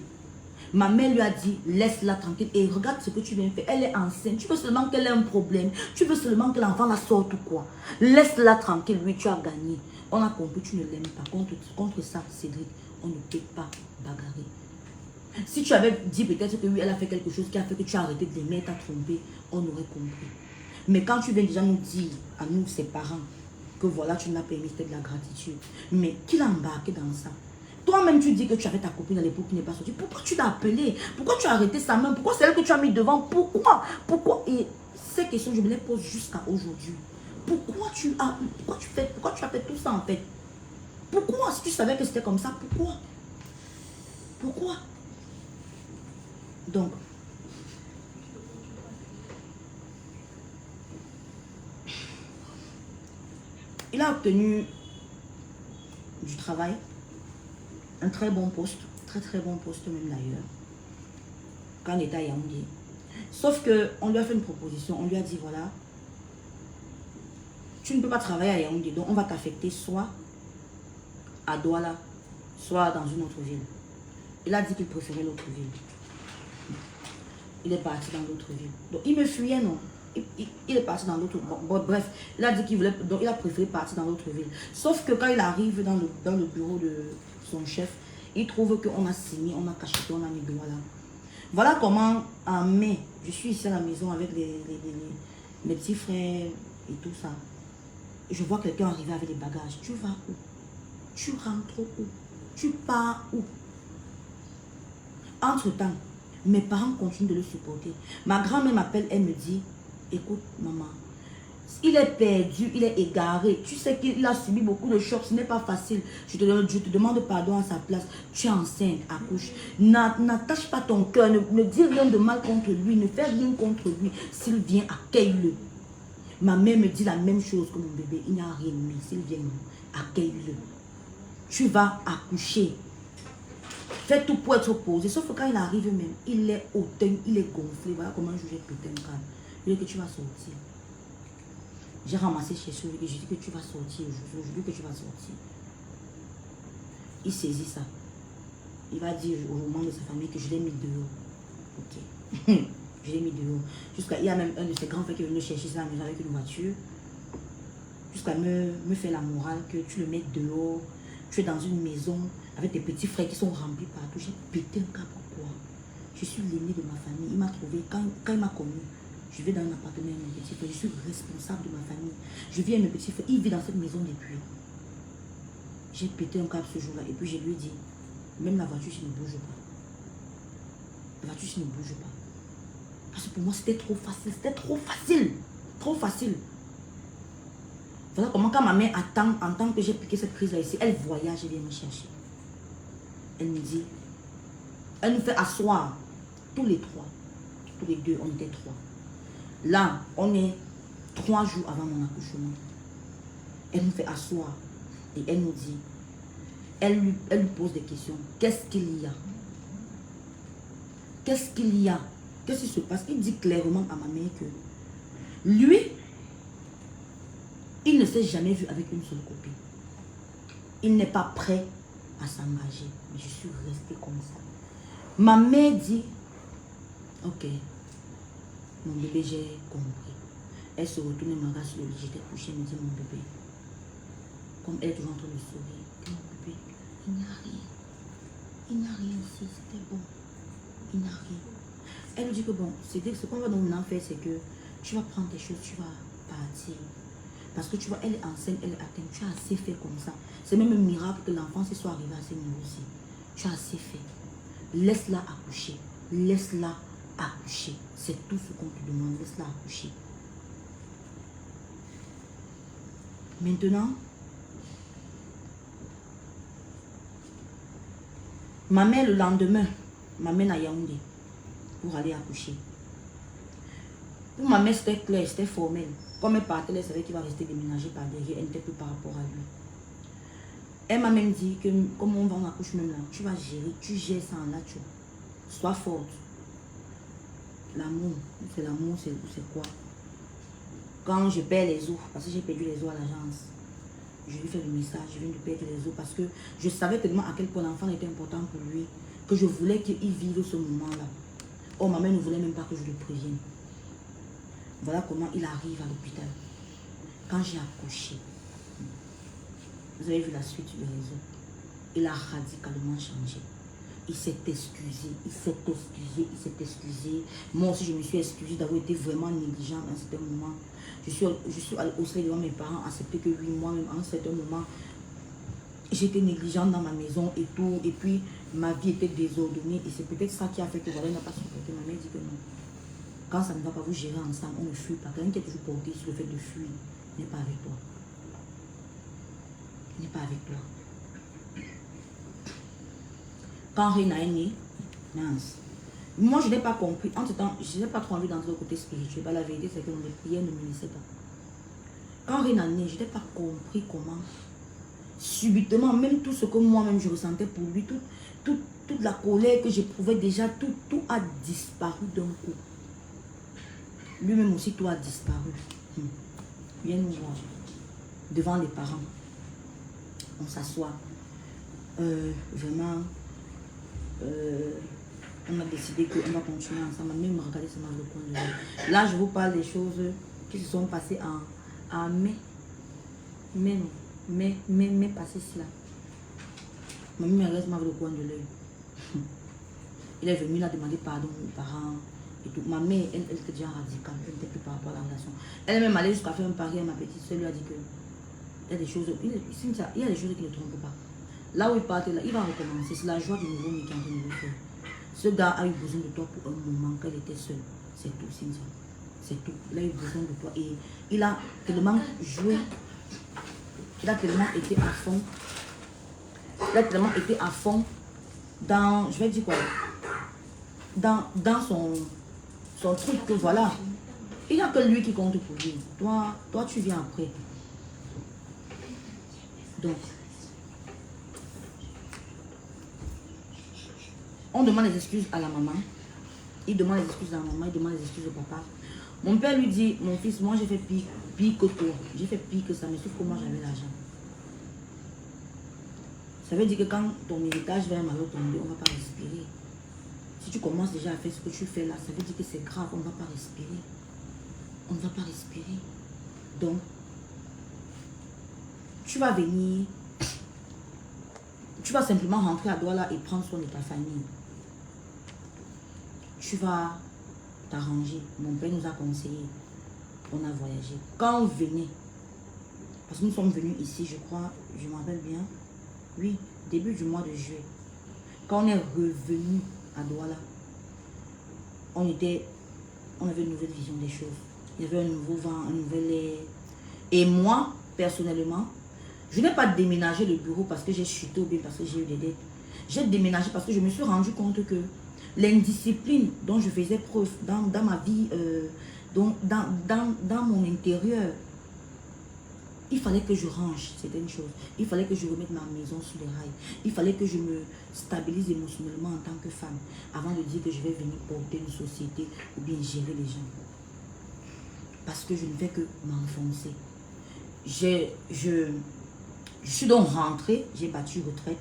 [SPEAKER 1] Ma mère lui a dit, laisse-la tranquille et regarde ce que tu viens faire. Elle est enceinte. Tu veux seulement qu'elle ait un problème. Tu veux seulement que l'enfant la sorte ou quoi. Laisse-la tranquille. Oui, tu as gagné. On a compris, tu ne l'aimes pas. Contre ça, Cédric, on ne peut pas bagarrer. Si tu avais dit peut-être que oui, elle a fait quelque chose qui a fait que tu as arrêté de l'aimer, t'as trompé, on aurait compris. Mais quand tu viens déjà nous dire, à nous, ses parents, que voilà, tu n'as pas aimé, c'était de la gratitude. Mais qui l'a embarqué dans ça? Toi-même, tu dis que tu avais ta copine à l'époque qui n'est pas sortie. Pourquoi tu l'as appelée? Pourquoi tu as arrêté sa main? Pourquoi c'est elle que tu as mis devant? Pourquoi? Et ces questions, je me les pose jusqu'à aujourd'hui. Pourquoi tu as fait tout ça en fait? Pourquoi? Si tu savais que c'était comme ça, pourquoi? Pourquoi? Donc, il a obtenu du travail. Un très bon poste, très bon poste même d'ailleurs, quand il était à Yaoundé. Sauf qu'on lui a fait une proposition, on lui a dit voilà, tu ne peux pas travailler à Yaoundé, donc on va t'affecter soit à Douala, soit dans une autre ville. Il a dit qu'il préférait l'autre ville. Il est parti dans l'autre ville. Donc il me fuyait, non. Il est parti dans l'autre. Bon, bref, il a dit qu'il voulait, donc il a préféré partir dans l'autre ville. Sauf que quand il arrive dans le bureau de son chef, il trouve qu'on a signé, on a cacheté, on a mis Douala. Voilà comment en mai, je suis ici à la maison avec mes petits frères et tout ça. Et je vois quelqu'un arriver avec les bagages. Tu vas où? Tu rentres où? Tu pars où? Entre-temps, mes parents continuent de le supporter. Ma grand-mère m'appelle, elle me dit, écoute maman, il est perdu, il est égaré. Tu sais qu'il a subi beaucoup de chocs, ce n'est pas facile. Je te demande pardon à sa place. Tu es enceinte, accouche. N'attache pas ton cœur, ne dis rien de mal contre lui, ne fais rien contre lui. S'il vient, accueille-le. Ma mère me dit la même chose que mon bébé. Il n'y a rien, mais s'il vient, accueille-le. Tu vas accoucher. Fais tout pour être posé. Sauf que quand il arrive même, il est hautain, il est gonflé. Voilà comment je vais péter un câble. Il dit que tu vas sortir. J'ai ramassé chez lui et je dis que tu vas sortir aujourd'hui, que tu vas sortir. Il saisit ça. Il va dire au moment de sa famille que je l'ai mis dehors. Ok. Je l'ai mis dehors. Il y a même un de ses grands frères qui est venu chercher ça à la maison avec une voiture. Jusqu'à me faire la morale que tu le mets dehors. Tu es dans une maison avec tes petits frères qui sont remplis partout. J'ai pété un câble. Pourquoi? Je suis l'aîné de ma famille. Il m'a trouvé. Quand il m'a connu, je vais dans un appartement avec mes petits frères. Je suis responsable de ma famille. Je vis avec mes petits frères. Il vit dans cette maison depuis. J'ai pété un câble ce jour-là. Et puis je lui ai dit, même la voiture, je ne bouge pas. La voiture, je ne bouge pas. Parce que pour moi, c'était trop facile. C'était trop facile. Trop facile. Voilà comment quand ma mère entend que j'ai piqué cette crise-là ici, elle voyage et vient me chercher. Elle me dit, elle nous fait asseoir. Tous les trois. Tous les deux, on était trois. Là, on est 3 jours avant mon accouchement. Elle nous fait asseoir. Et elle nous dit, elle lui pose des questions. Qu'est-ce qu'il y a? Qu'est-ce qu'il y a? Qu'est-ce qui se passe? Il dit clairement à ma mère que lui, il ne s'est jamais vu avec une seule copine. Il n'est pas prêt à s'engager. Mais je suis restée comme ça. Ma mère dit, ok, mon bébé, j'ai compris. Elle se retourne et me regarde sur le lit. J'étais couchée, elle me dit mon bébé. Comme elle est toujours en train de sourire. Mon bébé, il n'y a rien. Il n'y a rien ici, c'était bon. Il n'y a rien. Elle me dit que bon, ce qu'on va donc maintenant faire, c'est que tu vas prendre tes choses, tu vas partir. Parce que tu vois, elle est enceinte, elle est atteinte. Tu as assez fait comme ça. C'est même un miracle que l'enfant se soit arrivé à ce niveau-ci. Tu as assez fait. Laisse-la accoucher. Laisse-la accoucher. C'est tout ce qu'on te demande. Laisse-la accoucher. Maintenant, ma mère le lendemain m'amène à Yaoundé pour aller accoucher. Pour ma mère, c'était clair, c'était formel. Comme elle partait, elle savait qu'il va rester déménagé par derrière. Elle n'était plus par rapport à lui. Elle m'a même dit que comme on va en accouche même là, tu vas gérer, tu gères ça en nature. Sois forte. L'amour, c'est quoi? Quand je perds les os, parce que j'ai perdu les os à l'agence, je lui fais le message, je viens de perdre les os parce que je savais tellement à quel point l'enfant était important pour lui que je voulais qu'il vive ce moment-là. Oh, ma mère ne voulait même pas que je le prévienne. Voilà comment il arrive à l'hôpital. Quand j'ai accouché, vous avez vu la suite du réseau. Il a radicalement changé. Il s'est excusé, il s'est excusé, il s'est excusé. Moi aussi, je me suis excusée d'avoir été vraiment négligente à un certain moment. Je suis allée au sein devant mes parents, accepter que oui, moi-même, à un certain moment, j'étais négligente dans ma maison et tout. Et puis, ma vie était désordonnée. Et c'est peut-être ça qui a fait que voilà, n'a pas supporté. Ma mère dit que non. Quand ça ne va pas, vous gérer ensemble, on ne fuit pas. Quelqu'un qui est toujours porté sur le fait de fuir n'est pas avec toi. Il n'est pas avec toi. Quand Rina est née, mince. Moi, je n'ai pas compris. En tout temps, je n'ai pas trop envie d'entrer au côté spirituel. La vérité, c'est que les prières ne me laissaient pas. Quand Rina est née, je n'ai pas compris comment. Subitement, même tout ce que moi-même je ressentais pour lui, toute la colère que j'éprouvais déjà, tout a disparu d'un coup. Lui-même aussi, tout a disparu. Viens nous voir. Devant les parents. On s'assoit. Vraiment, on a décidé qu'on va continuer ensemble. Même me regarder seulement le coin de l'œil. Là, je vous parle des choses qui se sont passées en mai. Mais passé cela. Mamie me reste mal le coin de l'œil. Il est venu là demander pardon aux parents. Et tout. Ma mère, elle était déjà radicale. Elle n'était plus par rapport à la relation. Elle est même allée jusqu'à faire un pari à ma petite soeur. Elle lui a dit que il y a des choses, il y a des choses qui ne trompent pas. Là où il partait, là, il va recommencer. C'est la joie du nouveau mais qui est en train de le faire. Ce gars a eu besoin de toi pour un moment qu'elle était seule. C'est tout, Cynthia. C'est tout. Il a eu besoin de toi. Et il a tellement joué. Il a tellement été à fond. Il a tellement été à fond dans, je vais dire quoi, dans son truc que voilà. Il n'y a que lui qui compte pour lui. Toi, tu viens après. Donc, on demande les excuses à la maman. Il demande les excuses à la maman, il demande les excuses au papa. Mon père lui dit, mon fils, moi j'ai fait pire que toi. J'ai fait pire que ça, mais sauf que moi j'avais l'argent. Ça veut dire que quand ton héritage va mal tomber, on ne va pas respirer. Si tu commences déjà à faire ce que tu fais là, ça veut dire que c'est grave, on ne va pas respirer. On ne va pas respirer. Donc, tu vas venir, tu vas simplement rentrer à Douala et prendre soin de ta famille. Tu vas t'arranger. Mon père nous a conseillé. On a voyagé. Quand on venait, parce que nous sommes venus ici, je crois, je me rappelle bien, oui, début du mois de juillet. Quand on est revenu à Douala, on avait une nouvelle vision des choses. Il y avait un nouveau vent, un nouvel air. Et moi, personnellement, je n'ai pas déménagé le bureau parce que j'ai chuté ou bien parce que j'ai eu des dettes. J'ai déménagé parce que je me suis rendu compte que l'indiscipline dont je faisais preuve dans ma vie, dans mon intérieur, il fallait que je range certaines choses. Il fallait que je remette ma maison sur les rails. Il fallait que je me stabilise émotionnellement en tant que femme avant de dire que je vais venir porter une société ou bien gérer les gens. Parce que je ne fais que m'enfoncer. Je suis donc rentrée, j'ai battu retraite,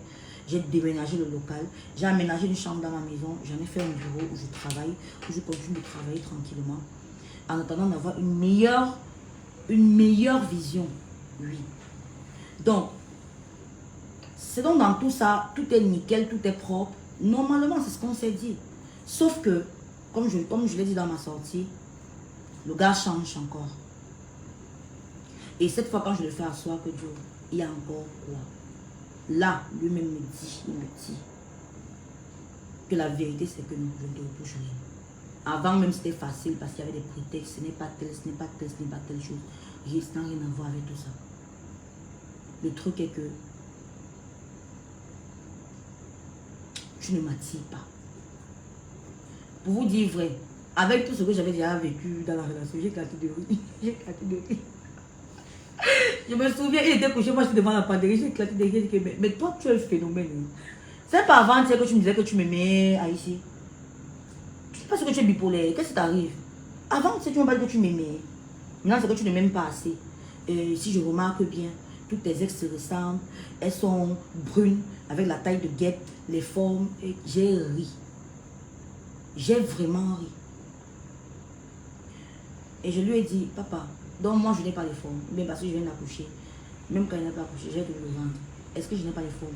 [SPEAKER 1] j'ai déménagé le local, j'ai aménagé une chambre dans ma maison, j'en ai fait un bureau où je travaille, où je continue de travailler tranquillement, en attendant d'avoir une meilleure une meilleure vision, oui. Donc, c'est donc dans tout ça, tout est nickel, tout est propre. Normalement, c'est ce qu'on s'est dit. Sauf que, comme je l'ai dit dans ma sortie, le gars change encore. Et cette fois, quand je le fais asseoir, que Dieu, il y a encore quoi? Là, lui-même il me dit que la vérité, c'est que non, je ne te retouche rien. Avant même, c'était facile parce qu'il y avait des prétextes. Ce n'est pas tel, ce n'est pas tel, ce n'est pas telle chose. J'ai sans rien à voir avec tout ça. Le truc est que tu ne m'attires pas. Pour vous dire vrai, avec tout ce que j'avais déjà vécu dans la relation, j'ai éclaté de rire. J'ai éclaté de rire. Je me souviens, il était couché, moi je suis devant la panderie, j'ai éclaté de rire. Mais toi, tu es le phénomène. C'est pas avant-hier que tu me disais que tu m'aimais, Aïssi. Tu sais pas ce que tu es bipolaire. Qu'est-ce qui t'arrive? Avant, tu m'as pas dit que tu m'aimais. Maintenant, c'est que tu ne m'aimes pas assez. Si je remarque bien, toutes tes ex se ressemblent. Elles sont brunes, avec la taille de guêpe, les formes. Et j'ai ri. J'ai vraiment ri. Et je lui ai dit, papa, donc moi je n'ai pas les formes. Mais parce que je viens d'accoucher. Même quand il n'a pas accouché, j'ai de le ventre. Est-ce que je n'ai pas les formes?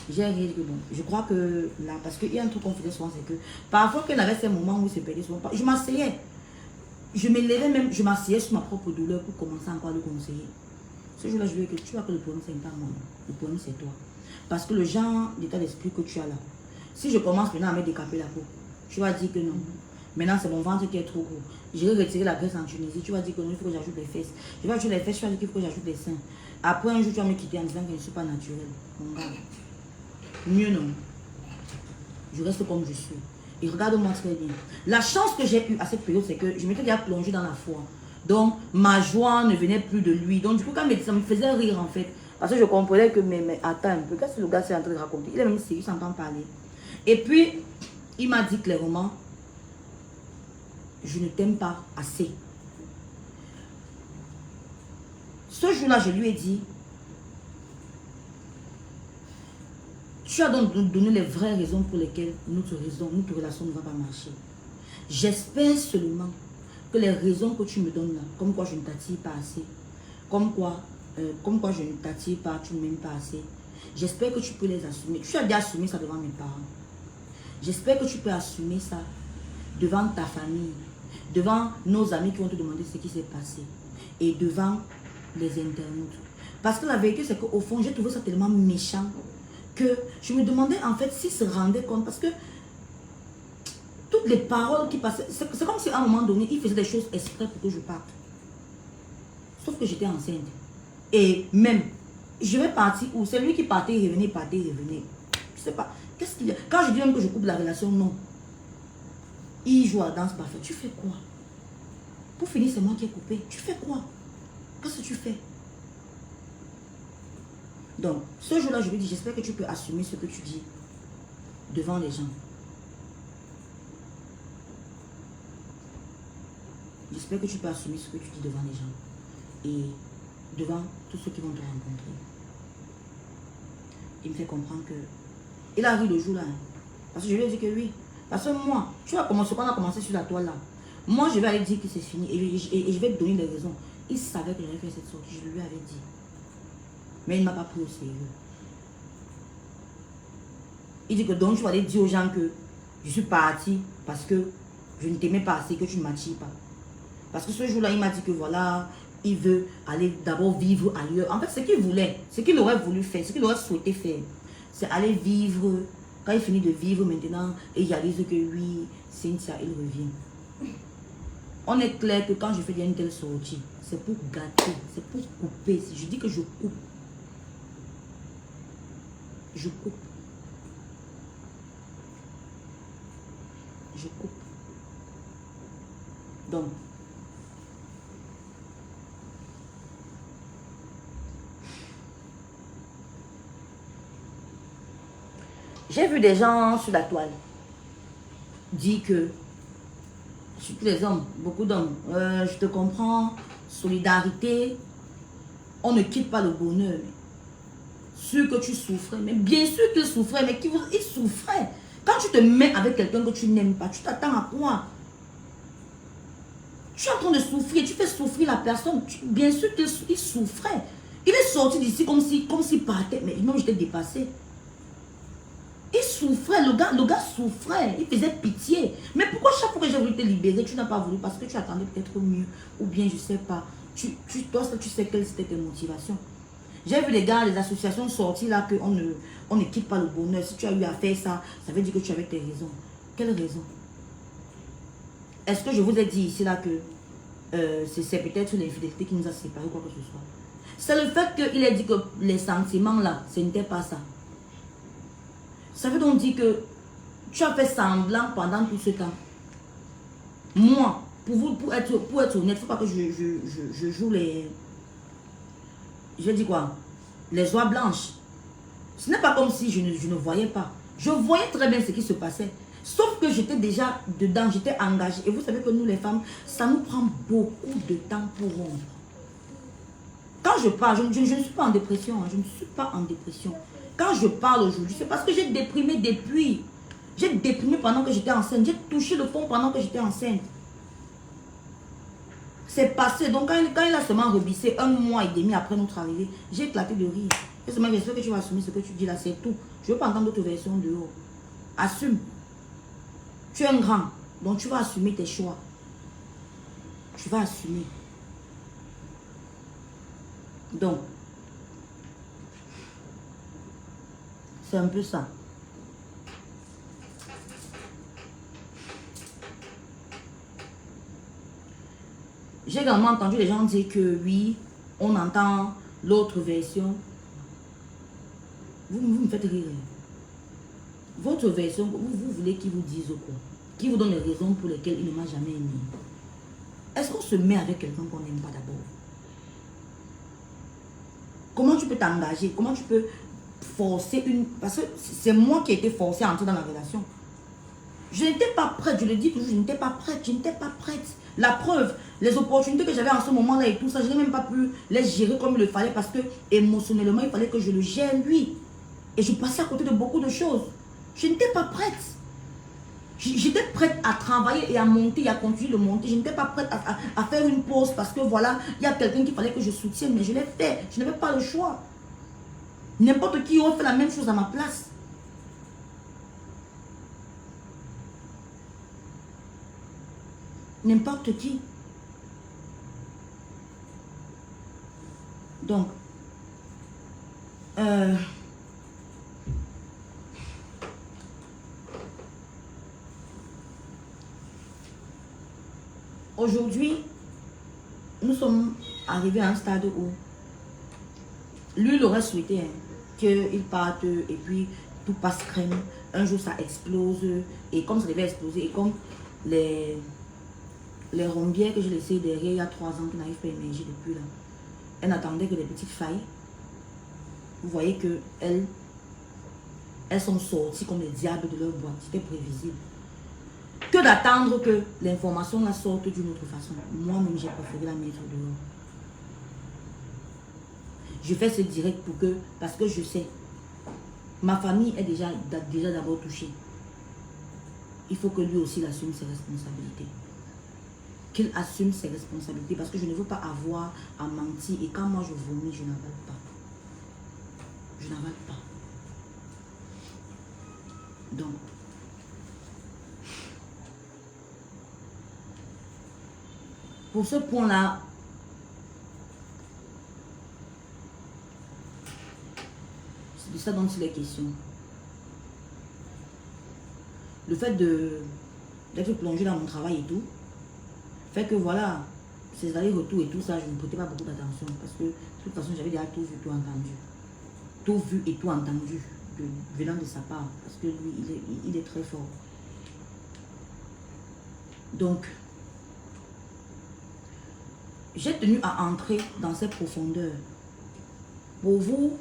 [SPEAKER 1] J'ai ri que bon. Je crois que là, parce qu'il y a un truc qu'on faisait souvent, c'est que parfois qu'elle avait ces moments où il se perdait souvent, je m'asseyais. Je me levais même, je m'asseyais sur ma propre douleur pour commencer encore à le conseiller. Ce jour-là, je lui ai dit que tu vois que le problème, c'est pas moi. Le problème, c'est toi. Parce que le genre d'état d'esprit que tu as là, si je commence maintenant à me décaper la peau, tu vas dire que non. Maintenant, c'est mon ventre qui est trop gros. Je vais retirer la graisse en Tunisie. Tu vas dire que non, il faut que j'ajoute les fesses. Je vais ajouter les fesses, tu vas dire qu'il faut que j'ajoute les seins. Après, un jour, tu vas me quitter en disant que je ne suis pas naturelle. Mon gars. Mieux non. Je reste comme je suis. Et regarde-moi très bien. La chance que j'ai eue à cette période, c'est que je m'étais déjà plongée dans la foi. Donc, ma joie ne venait plus de lui. Donc, du coup, quand ça me faisait rire, en fait. Parce que je comprenais que, mais attends un peu, qu'est-ce que le gars s'est en train de raconter? Il est même sérieux, il s'entend parler. Et puis, il m'a dit clairement, je ne t'aime pas assez. Ce jour-là, je lui ai dit, tu as donc donné les vraies raisons pour lesquelles notre relation ne va pas marcher. J'espère seulement que les raisons que tu me donnes là, comme quoi je ne t'attire pas assez, comme quoi je ne t'attire pas, tu ne m'aimes pas assez, j'espère que tu peux les assumer. Tu as déjà assumé ça devant mes parents. J'espère que tu peux assumer ça devant ta famille, devant nos amis qui vont te demander ce qui s'est passé et devant les internautes. Parce que la vérité, c'est qu'au fond, j'ai trouvé ça tellement méchant que je me demandais en fait s'ils se rendaient compte. Parce que toutes les paroles qui passaient, c'est comme si à un moment donné, il faisait des choses exprès pour que je parte. Sauf que j'étais enceinte. Et même, je vais partir où? C'est lui qui partait et revenait, partait et revenait. Je sais pas. Qu'est-ce qu'il y a? Quand je dis même que je coupe la relation, non. Il joue à danse parfaite. Tu fais quoi? Pour finir, c'est moi qui ai coupé. Tu fais quoi? Qu'est-ce que tu fais? Donc, ce jour-là, je lui dis, j'espère que tu peux assumer ce que tu dis devant les gens. J'espère que tu peux assumer ce que tu dis devant les gens. Et devant tous ceux qui vont te rencontrer. Il me fait comprendre que... Il a ri le jour-là. Hein, parce que je lui ai dit que oui. Parce que moi, tu vois comment on a commencé sur la toile là. Moi, je vais aller dire que c'est fini. Et je vais te donner les raisons. Il savait que j'avais fait cette sortie. Je lui avais dit. Mais il ne m'a pas pris au sérieux. Il dit que donc tu vas aller dire aux gens que je suis partie parce que je ne t'aimais pas assez, que tu ne m'attires pas. Parce que ce jour-là, il m'a dit que voilà, il veut aller d'abord vivre ailleurs. En fait, ce qu'il voulait, ce qu'il aurait voulu faire, ce qu'il aurait souhaité faire, c'est aller vivre. Quand il finit de vivre maintenant, et il réalise que oui, Cynthia, il revient. On est clair que quand je fais une telle sortie, c'est pour gâter, c'est pour couper. Je dis que je coupe. Je coupe. Je coupe. Donc, j'ai vu des gens sur la toile dire que, surtout les hommes, beaucoup d'hommes, je te comprends, solidarité, on ne quitte pas le bonheur. Sûr que tu souffrais, mais bien sûr qu'il souffrait, mais il souffrait. Quand tu te mets avec quelqu'un que tu n'aimes pas, tu t'attends à quoi? Tu es en train de souffrir, tu fais souffrir la personne. Bien sûr qu'il souffrait. Il est sorti d'ici comme s'il partait, mais même j'étais dépassé. Il souffrait, le gars souffrait, il faisait pitié. Mais pourquoi chaque fois que j'ai voulu te libérer, tu n'as pas voulu? Parce que tu attendais peut-être mieux, ou bien je sais pas. Toi, tu sais quelles étaient tes motivations. J'ai vu les gars, les associations sorties là, qu'on ne quitte pas le bonheur. Si tu as eu à faire ça, ça veut dire que tu avais tes raisons. Quelles raisons? Est-ce que je vous ai dit ici là que c'est peut-être l'infidélité qui nous a séparés, quoi que ce soit? C'est le fait qu'il ait dit que les sentiments là, ce n'était pas ça. Ça veut donc dire que tu as fait semblant pendant tout ce temps. Moi, pour être honnête, il ne faut pas que je joue les... Je dis quoi? Les oies blanches. Ce n'est pas comme si je ne voyais pas. Je voyais très bien ce qui se passait. Sauf que j'étais déjà dedans, j'étais engagée. Et vous savez que nous les femmes, ça nous prend beaucoup de temps pour rompre. Quand je parle, je ne suis pas en dépression. Je ne suis pas en dépression. Quand je parle aujourd'hui, c'est parce que j'ai déprimé depuis. J'ai déprimé pendant que j'étais enceinte. J'ai touché le fond pendant que j'étais enceinte. C'est passé. Donc quand il a seulement rebissé 1 mois et demi après notre arrivée, j'ai éclaté de rire. J'espère que tu vas assumer ce que tu dis là, c'est tout. Je ne veux pas entendre d'autres versions de haut. Assume. Tu es un grand. Donc tu vas assumer tes choix. Tu vas assumer. Donc, c'est un peu ça. J'ai également entendu les gens dire que oui, on entend l'autre version. Vous me faites rire. Votre version, vous voulez qu'il vous dise quoi? Qui vous donne les raisons pour lesquelles il ne m'a jamais aimé? Est-ce qu'on se met avec quelqu'un qu'on n'aime pas d'abord? Comment tu peux t'engager? Comment tu peux forcer une... Parce que c'est moi qui ai été forcée à entrer dans la relation. Je n'étais pas prête, je le dis toujours, je n'étais pas prête, je n'étais pas prête. La preuve, les opportunités que j'avais en ce moment-là et tout ça, je n'ai même pas pu les gérer comme il le fallait parce que émotionnellement, il fallait que je le gère lui. Et je passais à côté de beaucoup de choses. Je n'étais pas prête. J'étais prête à travailler et à monter et à continuer de monter. Je n'étais pas prête à faire une pause parce que voilà, il y a quelqu'un qu'il fallait que je soutienne, mais je l'ai fait. Je n'avais pas le choix. N'importe qui aurait fait la même chose à ma place. N'importe qui. Donc, aujourd'hui, nous sommes arrivés à un stade où lui, il aurait souhaité hein, qu'il parte et puis tout passe crème. Un jour, ça explose. Et comme ça devait exploser, et comme les rombières que j'ai laissées derrière il y a 3 ans qui n'arrivent pas à émerger depuis là, elle n'attendait que des petites failles. Vous voyez que elles sont sorties comme les diables de leur boîte. C'était prévisible. Que d'attendre que l'information la sorte d'une autre façon. Moi-même, j'ai préféré la mettre dehors. Je fais ce direct pour que, parce que je sais, ma famille est déjà d'abord touchée. Il faut que lui aussi il assume ses responsabilités. Qu'il assume ses responsabilités parce que je ne veux pas avoir à mentir et quand moi je vomis, je n'avale pas. Je n'avale pas. Donc, pour ce point-là, c'est de ça dont il est question. Le fait d'être plongé dans mon travail et tout, fait que voilà, ces allers-retours et tout ça, je ne prêtais pas beaucoup d'attention parce que de toute façon, j'avais déjà tout vu, tout entendu. Tout vu et tout entendu venant de sa part parce que lui, il est très fort. Donc, j'ai tenu à entrer dans cette profondeur pour vous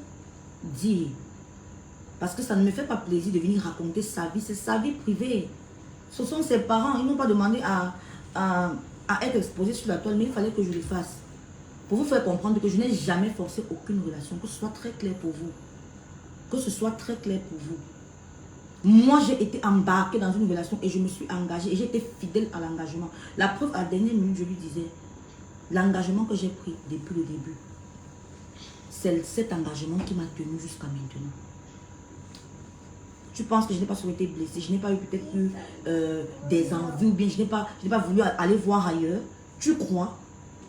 [SPEAKER 1] dire, parce que ça ne me fait pas plaisir de venir raconter sa vie, c'est sa vie privée. Ce sont ses parents, ils n'ont pas demandé à être exposés sur la toile, mais il fallait que je le fasse. Pour vous faire comprendre que je n'ai jamais forcé aucune relation, que ce soit très clair pour vous. Que ce soit très clair pour vous. Moi, j'ai été embarquée dans une relation et je me suis engagée et j'étais fidèle à l'engagement. La preuve, à la dernière minute, je lui disais, l'engagement que j'ai pris depuis le début, c'est cet engagement qui m'a tenu jusqu'à maintenant. Tu penses que je n'ai pas souhaité blesser, je n'ai pas eu peut-être eu des envies ou bien je n'ai pas voulu aller voir ailleurs. Tu crois,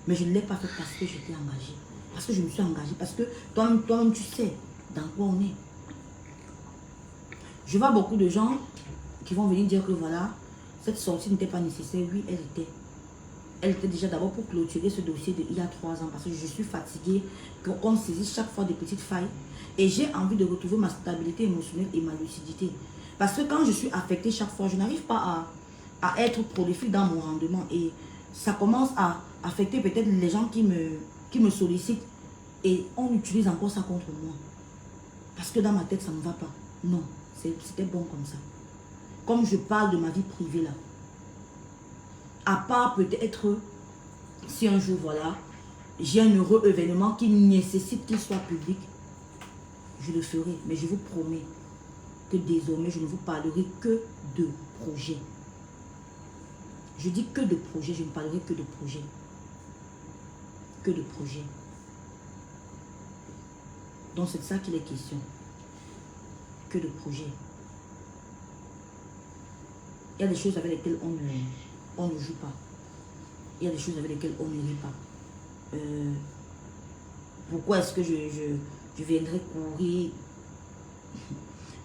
[SPEAKER 1] mais je ne l'ai pas fait parce que j'étais engagée. Parce que je me suis engagée, parce que toi-même tu sais dans quoi on est. Je vois beaucoup de gens qui vont venir dire que voilà, cette sortie n'était pas nécessaire. Oui, elle était. Elle était déjà d'abord pour clôturer ce dossier d'il y a 3 ans parce que je suis fatiguée, qu'on saisit chaque fois des petites failles. Et j'ai envie de retrouver ma stabilité émotionnelle et ma lucidité. Parce que quand je suis affectée chaque fois, je n'arrive pas à être prolifique dans mon rendement. Et ça commence à affecter peut-être les gens qui me sollicitent. Et on utilise encore ça contre moi. Parce que dans ma tête, ça ne va pas. Non, c'était bon comme ça. Comme je parle de ma vie privée là. À part peut-être, si un jour, voilà, j'ai un heureux événement qui nécessite qu'il soit public, je le ferai. Mais je vous promets que désormais, je ne vous parlerai que de projets. Je dis que de projets, je ne parlerai que de projets. Que de projets. Donc c'est de ça qu'il est question. Que de projets. Il y a des choses avec lesquelles on ne joue pas. Il y a des choses avec lesquelles on ne rit pas. Pourquoi est-ce que je viendrais courir?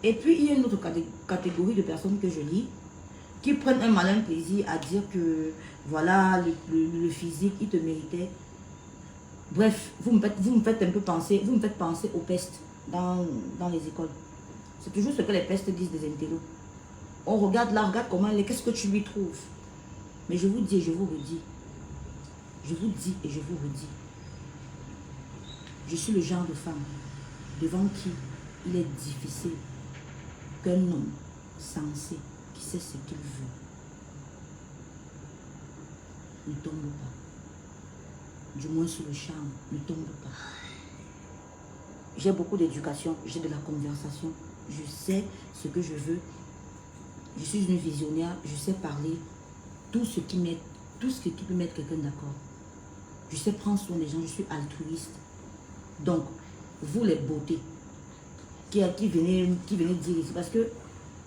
[SPEAKER 1] Et puis il y a une autre catégorie de personnes que je lis qui prennent un malin plaisir à dire que voilà, le physique, il te méritait. Bref, vous me faites un peu penser, vous me faites penser aux pestes dans les écoles. C'est toujours ce que les pestes disent des intellos. On regarde là, regarde comment elle est, qu'est-ce que tu lui trouves? Mais je vous dis et je vous redis. Je vous dis et je vous redis. Je suis le genre de femme devant qui il est difficile qu'un homme sensé qui sait ce qu'il veut ne tombe pas. Du moins sur le charme, ne tombe pas. J'ai beaucoup d'éducation, j'ai de la conversation. Je sais ce que je veux. Je suis une visionnaire, je sais parler. Tout ce qui peut mettre quelqu'un d'accord. Je sais prendre soin des gens, je suis altruiste. Donc, vous les beautés qui venez dire ici, parce que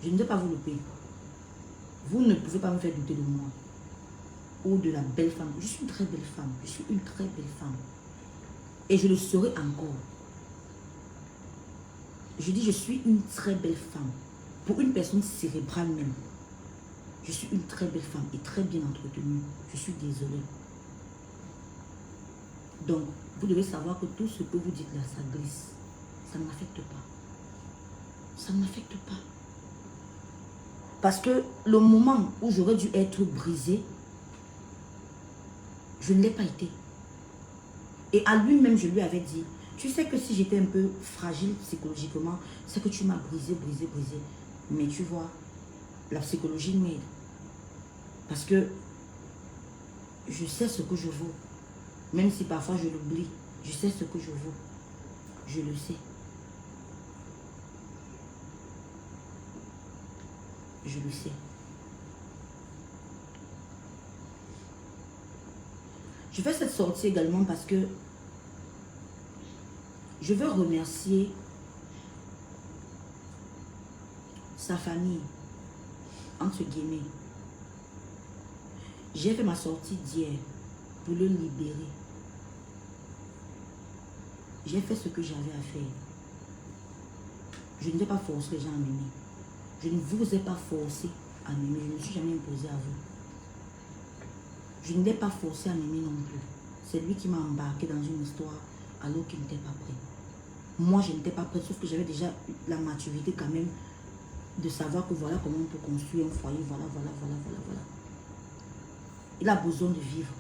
[SPEAKER 1] je ne vais pas vous louper. Vous ne pouvez pas me faire douter de moi. Ou de la belle femme. Je suis une très belle femme. Je suis une très belle femme. Et je le serai encore. Je dis je suis une très belle femme. Pour une personne cérébrale même. Je suis une très belle femme et très bien entretenue. Je suis désolée. Donc, vous devez savoir que tout ce que vous dites là, ça glisse. Ça ne m'affecte pas. Ça ne m'affecte pas. Parce que le moment où j'aurais dû être brisée, je ne l'ai pas été. Et à lui-même, je lui avais dit, tu sais que si j'étais un peu fragile psychologiquement, c'est que tu m'as brisé. Mais tu vois, la psychologie m'aide. Parce que je sais ce que je vaux. Même si parfois je l'oublie, je sais ce que je vaux. Je le sais. Je le sais. Je fais cette sortie également parce que je veux remercier sa famille, entre guillemets. J'ai fait ma sortie d'hier pour le libérer. J'ai fait ce que j'avais à faire. Je ne vais pas forcer les gens à m'aimer. Je ne vous ai pas forcé à m'aimer. Je ne me suis jamais imposé à vous. Je ne l'ai pas forcé à m'aimer non plus. C'est lui qui m'a embarqué dans une histoire alors qu'il n'était pas prêt. Moi, je n'étais pas prête, sauf que j'avais déjà la maturité quand même de savoir que voilà comment on peut construire un foyer. Voilà. Il a besoin de vivre.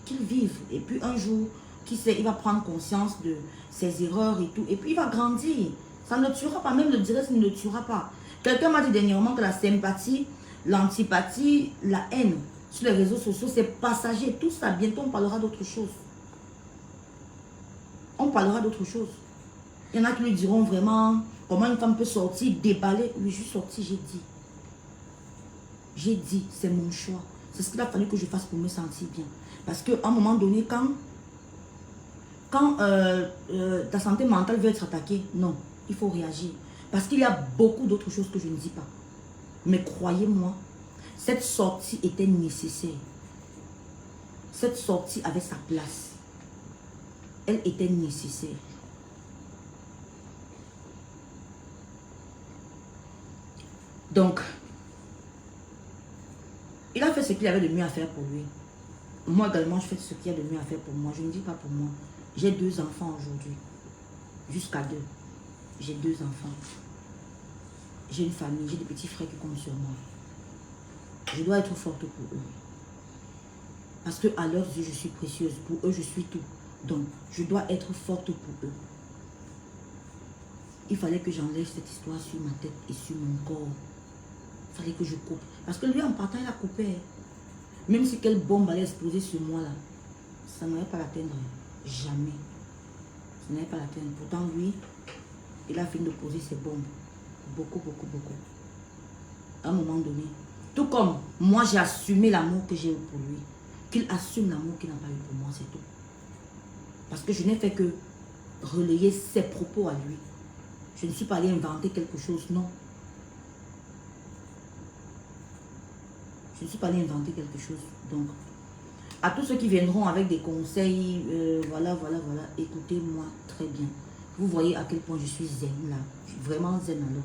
[SPEAKER 1] Qu'il vive. Et puis un jour, qui sait, il va prendre conscience de ses erreurs et tout. Et puis il va grandir. Ça ne le tuera pas. Même le direct ne le tuera pas. Quelqu'un m'a dit dernièrement que la sympathie, l'antipathie, la haine sur les réseaux sociaux, c'est passager. Tout ça, bientôt on parlera d'autre chose. On parlera d'autre chose. Il y en a qui lui diront vraiment, Comment une femme peut sortir, déballer? Oui, je suis sortie, j'ai dit. J'ai dit, c'est mon choix. C'est ce qu'il a fallu que je fasse pour me sentir bien. Parce qu'à un moment donné, quand ta santé mentale veut être attaquée, non, il faut réagir. Parce qu'il y a beaucoup d'autres choses que je ne dis pas. Mais croyez-moi, cette sortie était nécessaire. Cette sortie avait sa place. Elle était nécessaire. Donc, il a fait ce qu'il avait de mieux à faire pour lui. Moi également, je fais ce qu'il y a de mieux à faire pour moi. Je ne dis pas pour moi. J'ai 2 enfants aujourd'hui. Jusqu'à 2. J'ai 2 enfants. J'ai une famille, j'ai des petits frères qui comptent sur moi. Je dois être forte pour eux. Parce que à leurs yeux, je suis précieuse. Pour eux, je suis tout. Donc, je dois être forte pour eux. Il fallait que j'enlève cette histoire sur ma tête et sur mon corps. Il fallait que je coupe. Parce que lui, en partant, il a coupé. Même si quelle bombe allait exploser sur moi, là, ça n'allait pas l'atteindre. Jamais. Ça n'allait pas l'atteindre. Pourtant, lui, il a fini de poser ses bombes. Beaucoup, beaucoup, beaucoup. À un moment donné. Tout comme moi, j'ai assumé l'amour que j'ai eu pour lui. Qu'il assume l'amour qu'il n'a pas eu pour moi, c'est tout. Parce que je n'ai fait que relayer ses propos à lui. Je ne suis pas allée inventer quelque chose, non. Je ne suis pas allée inventer quelque chose. Donc, à tous ceux qui viendront avec des conseils, voilà, écoutez-moi très bien. Vous voyez à quel point je suis zen là. Je suis vraiment zen alors.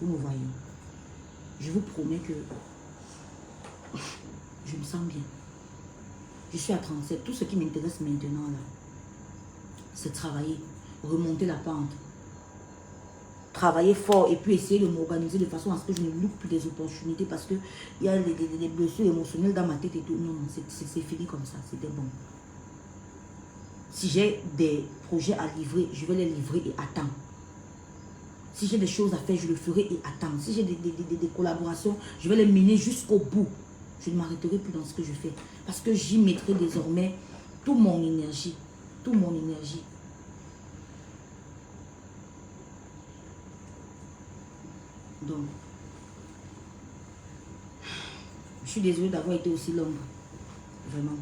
[SPEAKER 1] Vous me voyez. Je vous promets que je me sens bien. Je suis à 37. Tout ce qui m'intéresse maintenant là, c'est travailler, remonter la pente. Travailler fort et puis essayer de m'organiser de façon à ce que je ne loupe plus des opportunités parce qu'il y a des blessures émotionnelles dans ma tête et tout. Non, c'est fini comme ça, c'était bon. Si j'ai des projets à livrer, je vais les livrer et attendre. Si j'ai des choses à faire, je le ferai et attendre. Si j'ai des collaborations, je vais les mener jusqu'au bout. Je ne m'arrêterai plus dans ce que je fais parce que j'y mettrai désormais toute mon énergie. Toute mon énergie. Donc, je suis désolée d'avoir été aussi longue. Vraiment.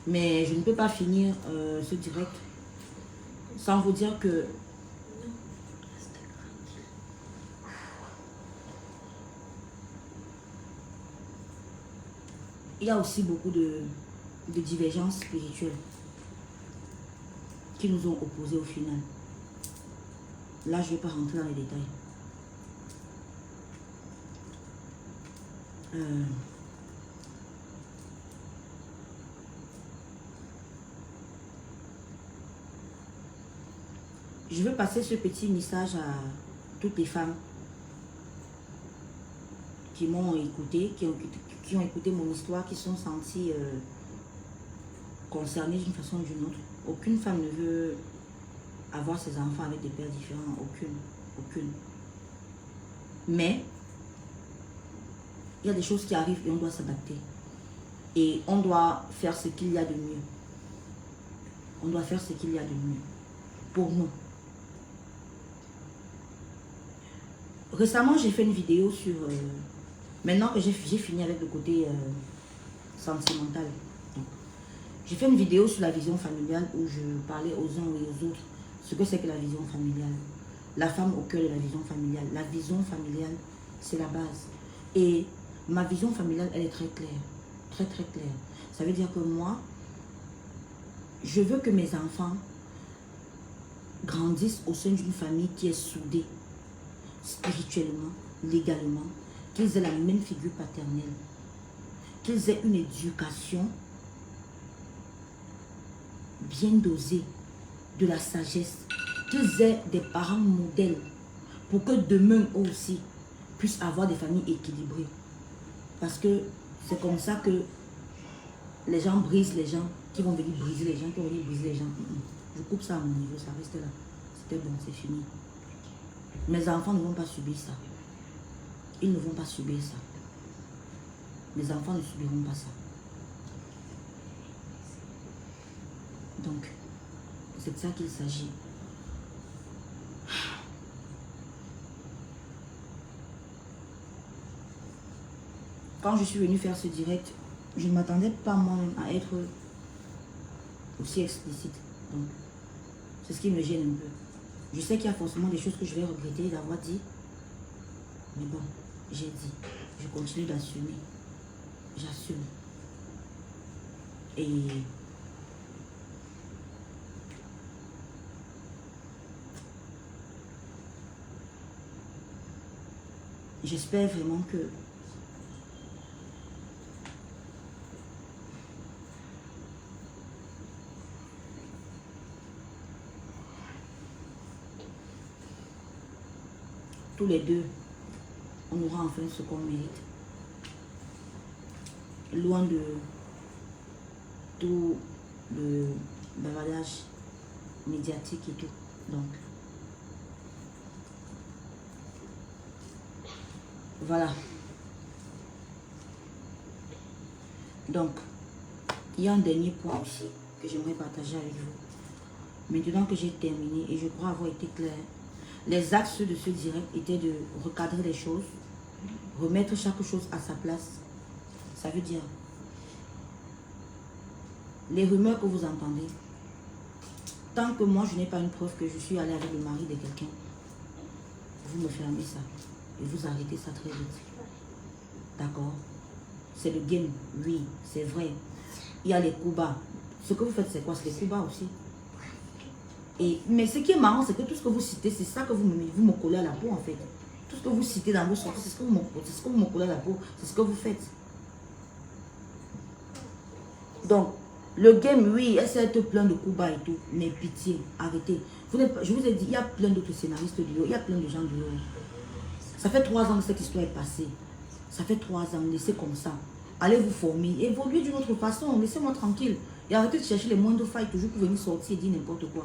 [SPEAKER 1] Mais je ne peux pas finir ce direct sans vous dire que il y a aussi beaucoup de divergences spirituelles qui nous ont opposés au final. Là, je ne vais pas rentrer dans les détails. Je veux passer ce petit message à toutes les femmes qui m'ont écouté, qui ont écouté mon histoire, qui sont senties concernées d'une façon ou d'une autre. Aucune femme ne veut avoir ses enfants avec des pères différents. Aucune. Mais il y a des choses qui arrivent et on doit s'adapter. Et on doit faire ce qu'il y a de mieux. On doit faire ce qu'il y a de mieux pour nous. Récemment, j'ai fait une vidéo sur... maintenant que j'ai fini avec le côté sentimental. J'ai fait une vidéo sur la vision familiale où je parlais aux uns et aux autres ce que c'est que la vision familiale. La femme au cœur de la vision familiale. La vision familiale, c'est la base. Et ma vision familiale, elle est très claire. Très, très claire. Ça veut dire que moi, je veux que mes enfants grandissent au sein d'une famille qui est soudée. Spirituellement, légalement, qu'ils aient la même figure paternelle, qu'ils aient une éducation bien dosée, de la sagesse, qu'ils aient des parents modèles pour que demain aussi puissent avoir des familles équilibrées. Parce que c'est comme ça que les gens brisent les gens, qui vont venir briser les gens, qui vont venir briser les gens. Je coupe ça à mon niveau, ça reste là. C'était bon, c'est fini. Mes enfants ne vont pas subir ça. Ils ne vont pas subir ça. Mes enfants ne subiront pas ça. Donc, c'est de ça qu'il s'agit. quand je suis venue faire ce direct, je ne m'attendais pas moi-même à être aussi explicite. Donc, c'est ce qui me gêne un peu. Je sais qu'il y a forcément des choses que je vais regretter d'avoir dit. Mais bon, j'ai dit. Je continue d'assumer. J'assume. Et j'espère vraiment que tous les deux, on aura enfin ce qu'on mérite. Loin de tout le bavardage médiatique et tout. Donc, voilà. Donc, il y a un dernier point aussi que j'aimerais partager avec vous. Maintenant que j'ai terminé, et je crois avoir été clair, les axes de ce direct étaient de recadrer les choses, remettre chaque chose à sa place. Ça veut dire, les rumeurs que vous entendez, tant que moi je n'ai pas une preuve que je suis allée avec le mari de quelqu'un, vous me fermez ça et vous arrêtez ça très vite. D'accord? C'est le game, oui, c'est vrai. Il y a les coups bas. Ce que vous faites, c'est quoi? C'est les coups bas aussi. Mais ce qui est marrant, c'est que tout ce que vous citez, c'est ça que vous me collez à la peau en fait. Tout ce que vous citez dans vos sorties, c'est ce que vous me collez à la peau, c'est ce que vous faites. Donc, le game, oui, essaie d'être plein de coups bas et tout, mais pitié, arrêtez. Je vous ai dit, il y a plein d'autres scénaristes du haut, il y a plein de gens du haut. Ça fait 3 ans que cette histoire est passée. Ça fait 3 ans, laissez comme ça. Allez vous former, évoluez d'une autre façon, laissez-moi tranquille. Et arrêtez de chercher les moindres failles toujours pour venir sortir et dire n'importe quoi.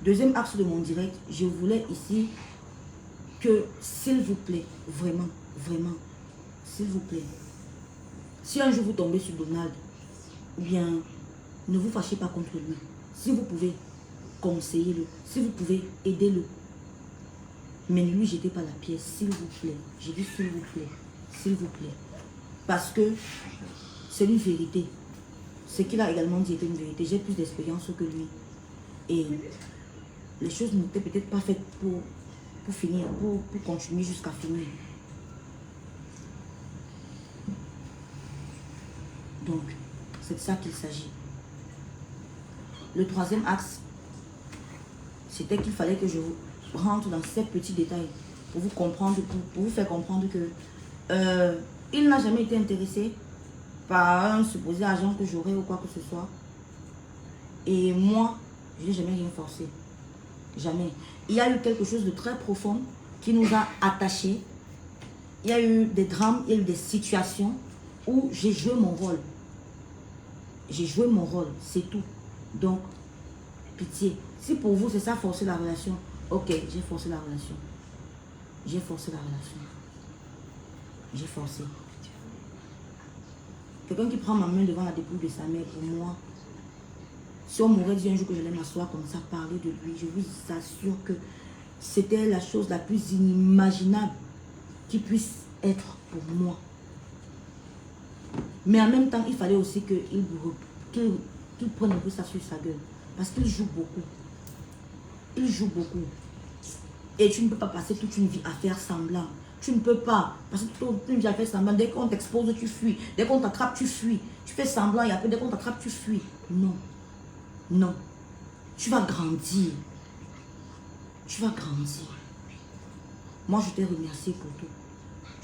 [SPEAKER 1] Deuxième axe de mon direct, je voulais ici que, s'il vous plaît, vraiment, vraiment, s'il vous plaît, si un jour vous tombez sur Donald, ou bien ne vous fâchez pas contre lui. Si vous pouvez, conseillez-le. Si vous pouvez, aidez-le. Mais ne lui jetez pas la pièce, s'il vous plaît. J'ai dit s'il vous plaît. S'il vous plaît. Parce que c'est une vérité. Ce qu'il a également dit était une vérité. J'ai plus d'expérience que lui. Et les choses n'étaient peut-être pas faites pour finir, pour continuer jusqu'à finir. Donc, c'est de ça qu'il s'agit. Le troisième axe, c'était qu'il fallait que je rentre dans ces petits détails pour vous comprendre, pour vous faire comprendre que il n'a jamais été intéressé par un supposé agent que j'aurais ou quoi que ce soit. Et moi, je n'ai jamais rien forcé. Jamais. Il y a eu quelque chose de très profond qui nous a attachés. Il y a eu des drames, il y a eu des situations où j'ai joué mon rôle. J'ai joué mon rôle, c'est tout. Donc, pitié. Si pour vous, c'est ça, forcer la relation, ok, j'ai forcé la relation. J'ai forcé la relation. J'ai forcé. Quelqu'un qui prend ma main devant la dépouille de sa mère, pour moi, si on m'aurait dit un jour que j'allais m'asseoir comme ça, parler de lui, je vous assure que c'était la chose la plus inimaginable qui puisse être pour moi. Mais en même temps, il fallait aussi qu'il prenne un peu ça sur sa gueule. Parce qu'il joue beaucoup. Il joue beaucoup. Et tu ne peux pas passer toute une vie à faire semblant. Tu ne peux pas passer toute une vie à faire semblant. Dès qu'on t'expose, tu fuis. Dès qu'on t'attrape, tu fuis. Tu fais semblant et après, dès qu'on t'attrape, tu fuis. Non. Non. Tu vas grandir. Tu vas grandir. Moi, je t'ai remercié pour tout.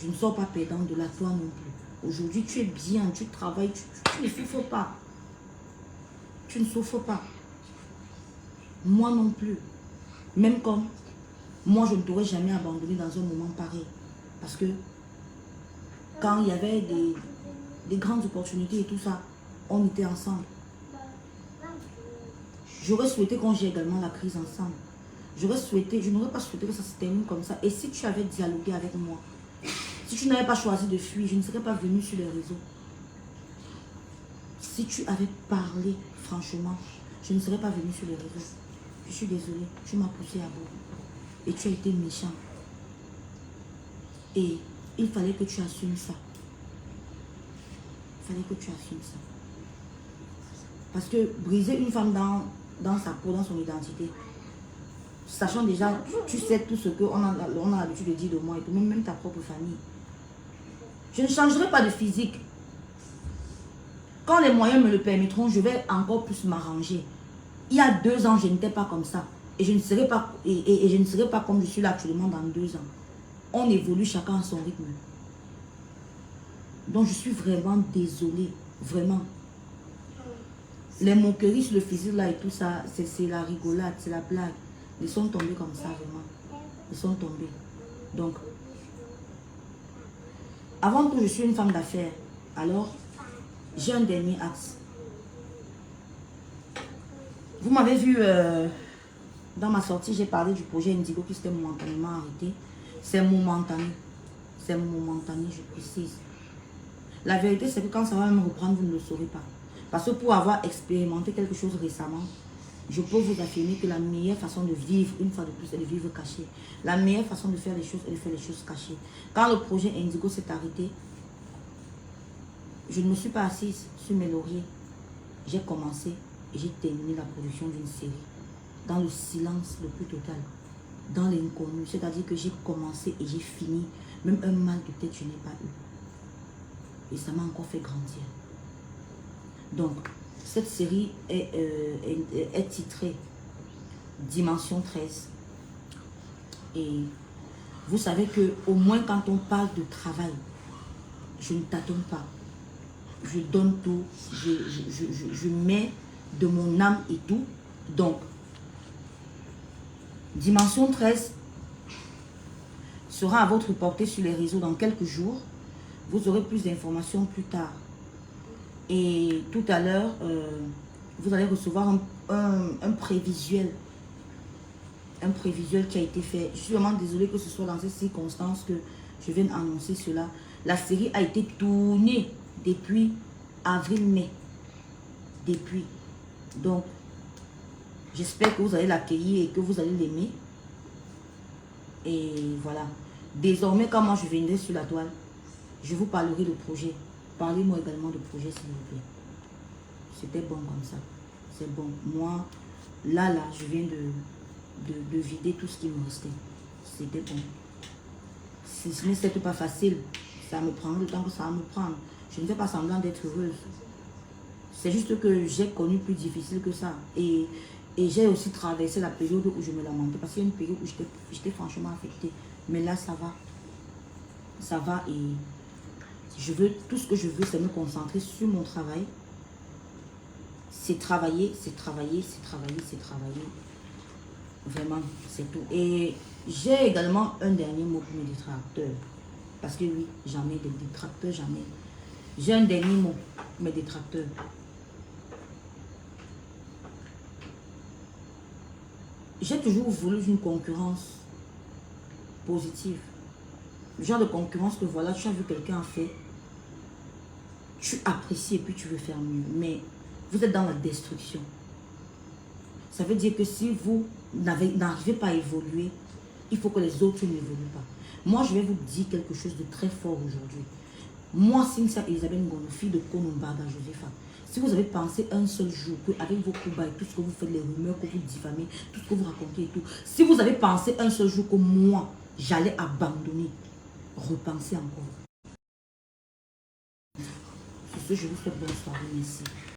[SPEAKER 1] Je ne sors pas perdant de la toi non plus. Aujourd'hui, tu es bien, tu travailles, tu ne souffres pas. Tu ne souffres pas. Moi non plus. Même comme moi, je ne t'aurais jamais abandonné dans un moment pareil. Parce que quand il y avait des grandes opportunités et tout ça, on était ensemble. J'aurais souhaité qu'on gère également la crise ensemble. J'aurais souhaité, je n'aurais pas souhaité que ça se termine comme ça. Et si tu avais dialogué avec moi, si tu n'avais pas choisi de fuir, je ne serais pas venue sur les réseaux. Si tu avais parlé franchement, je ne serais pas venue sur les réseaux. Je suis désolée, tu m'as poussé à bout. Et tu as été méchant. Et il fallait que tu assumes ça. fallait que tu affines ça. Parce que briser une femme dans sa peau, dans son identité, sachant déjà, tu sais tout ce qu'on a l'habitude de dire de moi et tout, même ta propre famille. Je ne changerai pas de physique. Quand les moyens me le permettront, je vais encore plus m'arranger. Il y a 2 ans, je n'étais pas comme ça. Et je ne serai pas, et je ne serai pas comme je suis là actuellement dans 2 ans. On évolue chacun à son rythme. Donc je suis vraiment désolée. Vraiment. Les moqueries sur le physique là et tout ça, c'est la rigolade, c'est la blague. Ils sont tombés comme ça, vraiment. Ils sont tombés. Donc, avant que je suis une femme d'affaires, alors, j'ai un dernier axe. Vous m'avez vu dans ma sortie, j'ai parlé du projet Indigo qui s'était momentanément arrêté. C'est momentané. C'est momentané, je précise. La vérité, c'est que quand ça va me reprendre, vous ne le saurez pas. Parce que pour avoir expérimenté quelque chose récemment, je peux vous affirmer que la meilleure façon de vivre, une fois de plus, est de vivre caché. La meilleure façon de faire les choses est de faire les choses cachées. Quand le projet Indigo s'est arrêté, je ne me suis pas assise sur mes lauriers. J'ai commencé et j'ai terminé la production d'une série. Dans le silence le plus total. Dans l'inconnu. C'est-à-dire que j'ai commencé et j'ai fini. Même un mal de tête, je n'ai pas eu. Et ça m'a encore fait grandir. Donc, cette série est titrée Dimension 13. Et vous savez que au moins quand on parle de travail, je ne tâtonne pas. Je donne tout. Je mets de mon âme et tout. Donc, Dimension 13 sera à votre portée sur les réseaux dans quelques jours. Vous aurez plus d'informations plus tard. Et tout à l'heure, vous allez recevoir un prévisuel. Un prévisuel qui a été fait. Je suis vraiment désolée que ce soit dans ces circonstances que je vienne annoncer cela. La série a été tournée depuis avril-mai. Depuis. Donc, j'espère que vous allez l'accueillir et que vous allez l'aimer. Et voilà. Désormais, quand moi je viendrai sur la toile, je vous parlerai de projet. Parlez-moi également de projet, s'il vous plaît. C'était bon comme ça. C'est bon. Moi, là, je viens de vider tout ce qui me restait. C'était bon. Si ce n'est pas facile, ça me prend le temps que ça va me prendre. Je ne fais pas semblant d'être heureuse. C'est juste que j'ai connu plus difficile que ça. Et j'ai aussi traversé la période où je me lamentais. Parce qu'il y a une période où j'étais franchement affectée. Mais là, ça va. Ça va et tout ce que je veux, c'est me concentrer sur mon travail. C'est travailler, c'est travailler, c'est travailler, c'est travailler. Vraiment, c'est tout. Et j'ai également un dernier mot pour mes détracteurs. Parce que oui, jamais des détracteurs, jamais. J'ai un dernier mot pour mes détracteurs. J'ai toujours voulu une concurrence positive. Le genre de concurrence que voilà, tu as vu quelqu'un faire, tu apprécies et puis tu veux faire mieux. Mais vous êtes dans la destruction. Ça veut dire que si vous n'arrivez pas à évoluer, il faut que les autres n'évoluent pas. Moi, je vais vous dire quelque chose de très fort aujourd'hui. Moi, Cynthia Elisabeth Ngono, fille de Konombaga Josepha, si vous avez pensé un seul jour qu'avec vos coups bas et tout ce que vous faites, les rumeurs que vous diffamez, tout ce que vous racontez et tout, si vous avez pensé un seul jour que moi, j'allais abandonner, repensez encore. Sur ce, je vous souhaite bonne soirée, merci.